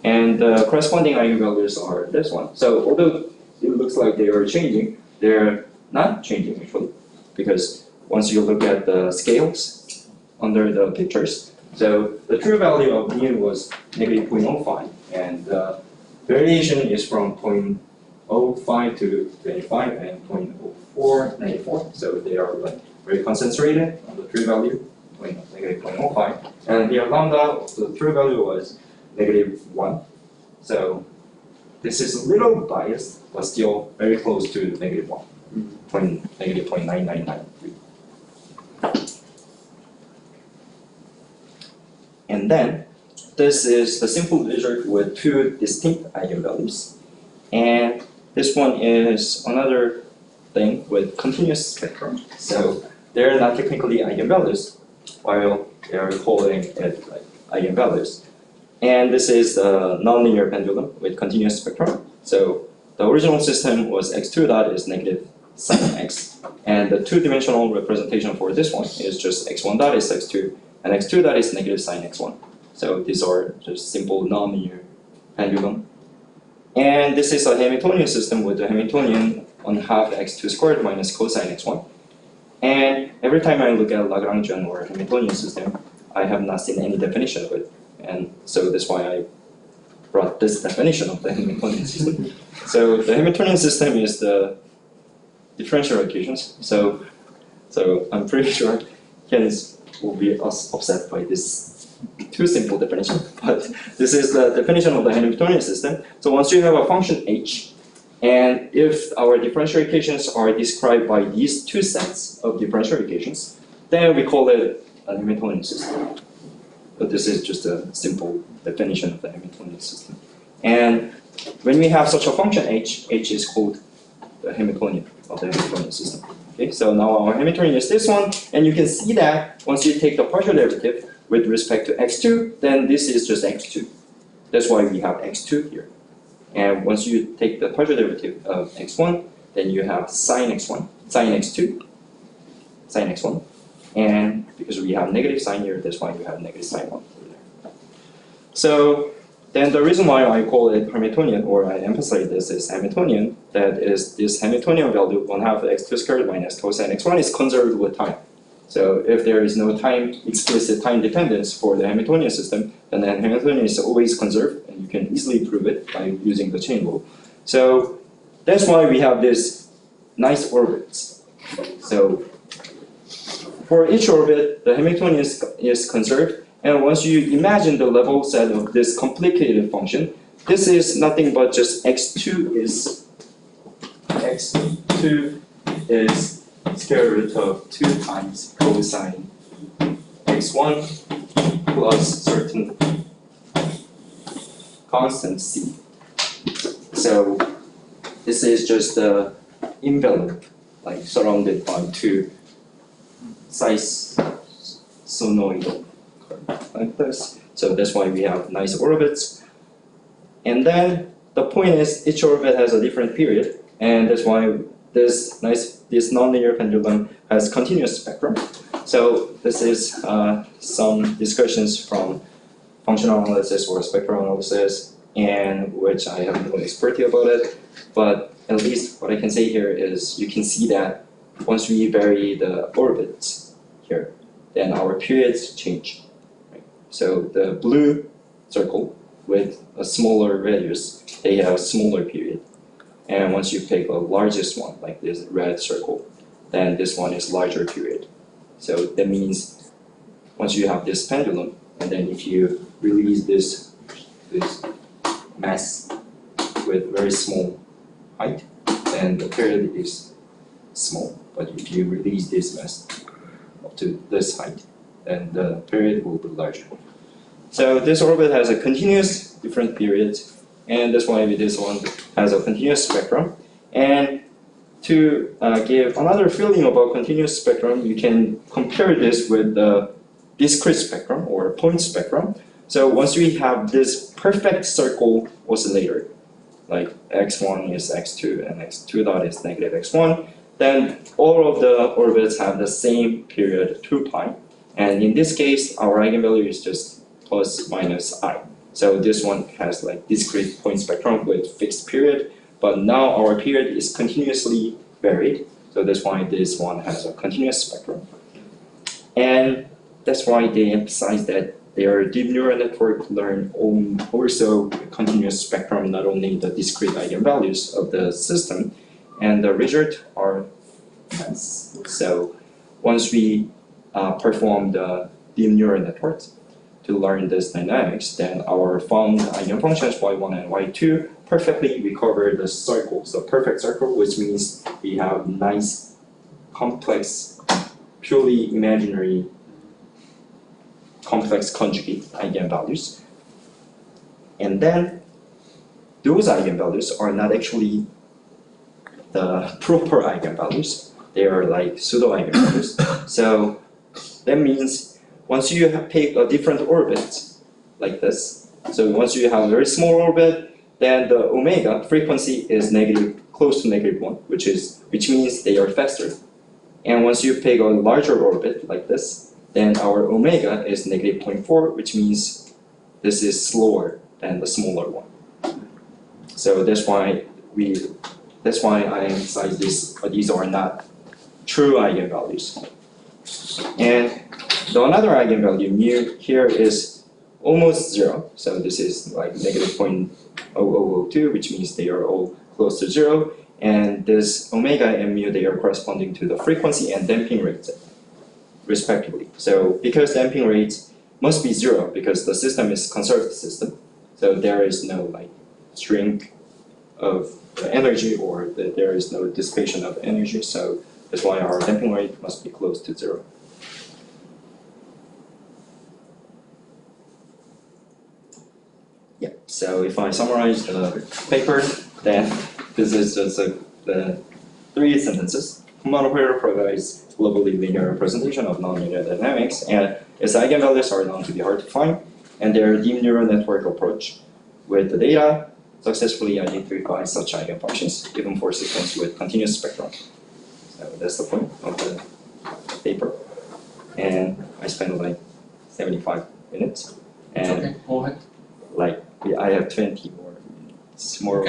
And the corresponding eigenvalues are this one. So although it looks like they are changing, they're not changing actually. Because once you look at the scales under the pictures, so the true value of mu was negative 0.05, and the variation is from 0.05 to 25 and 0.04, 94. So they are like very concentrated on the true value, negative 0.05. And their lambda, the true value was negative 1. So this is a little biased, but still very close to negative 1. Negative 0.9993. And then this is the simple lizard with two distinct eigenvalues. And this one is another thing with continuous spectrum. So they're not technically eigenvalues, while they're calling it like eigenvalues. And this is the nonlinear pendulum with continuous spectrum. So the original system was x2 dot is negative sin x, and the two-dimensional representation for this one is just x1 dot is x2, and x2 dot is negative sin x1. So these are just simple nonlinear pendulum. And this is a Hamiltonian system with the Hamiltonian on half x2 squared minus cosine x1. And every time I look at Lagrangian or Hamiltonian system, I have not seen any definition of it. And so that's why I brought this definition of the Hamiltonian system. So the Hamiltonian system is the differential equations. So I'm pretty sure Ken will be upset by this too simple definition. But this is the definition of the Hamiltonian system. So once you have a function h, and if our differential equations are described by these two sets of differential equations, then we call it a Hamiltonian system. But this is just a simple definition of the Hamiltonian system. And when we have such a function h is called the Hamiltonian of the Hamiltonian system. Okay, so now our Hamiltonian is this one, and you can see that once you take the partial derivative with respect to x2, then this is just x2. That's why we have x2 here. And once you take the partial derivative of x1, then you have sine x1, sine x2, sine x1. And because we have negative sign here, that's why you have negative sign 1 over there. So then the reason why I call it Hamiltonian, or I emphasize this is Hamiltonian, that is this Hamiltonian value 1/2 x2 squared minus cosine x1 is conserved with time. So if there is no explicit time dependence for the Hamiltonian system, then the Hamiltonian is always conserved, and you can easily prove it by using the chain rule. So that's why we have this nice orbits. So for each orbit, the Hamiltonian is conserved. And once you imagine the level set of this complicated function, this is nothing but just x2 is square root of 2 times cosine x1 plus certain constant c. So this is just the envelope, like surrounded by 2 sinusoidal like this. So that's why we have nice orbits. And then the point is each orbit has a different period, and that's why this nonlinear pendulum has continuous spectrum. So this is some discussions from functional analysis or spectral analysis, and which I have no expertise about it. But at least what I can say here is you can see that once we vary the orbits here, then our periods change. Right? So the blue circle with a smaller radius, they have a smaller period. And once you pick the largest one, like this red circle, then this one is larger period. So that means once you have this pendulum, and then if you release this mass with very small height, then the period is small. But if you release this mass up to this height, then the period will be larger. So this orbit has a continuous different periods, and that's why this one has a continuous spectrum. And to give another feeling about continuous spectrum, you can compare this with the discrete spectrum or point spectrum. So once we have this perfect circle oscillator, like x1 is x2 and x2 dot is negative x1, then all of the orbits have the same period 2 pi. And in this case, our eigenvalue is just plus minus I. So this one has like discrete point spectrum with fixed period, but now our period is continuously varied. So that's why this one has a continuous spectrum. And that's why they emphasize that their deep neural network learn also continuous spectrum, not only the discrete eigenvalues of the system, and the result are nice. So once we perform the deep neural networks to learn this dynamics, then our found eigenfunctions y1 and y2 perfectly recover the circles, the perfect circle, which means we have nice, complex, purely imaginary complex conjugate eigenvalues. And then those eigenvalues are not actually the proper eigenvalues. They are like pseudo eigenvalues. So that means once you pick a different orbit like this, so once you have a very small orbit, then the omega frequency is close to -1, which means they are faster. And once you pick a larger orbit like this, then our omega is -0.4, which means this is slower than the smaller one. So that's why I emphasize this, but these are not true eigenvalues. And the another eigenvalue mu here is almost 0. So this is like -0.0002, which means they are all close to 0. And this omega and mu, they are corresponding to the frequency and damping rates, respectively. So because damping rates must be 0 because the system is conserved system, so there is no like shrink of the energy or there is no dissipation of energy. So that's why our damping rate must be close to 0. Yeah. So if I summarize the paper, then this is just the 3 sentences. Common operator provides globally linear representation of nonlinear dynamics, and its eigenvalues are known to be hard to find, and their deep neural network approach with the data successfully identifies such eigenfunctions, even for systems with continuous spectrum. So that's the point of the paper. And I spent like 75 minutes, and Okay, go ahead. like I have 20 more minutes more.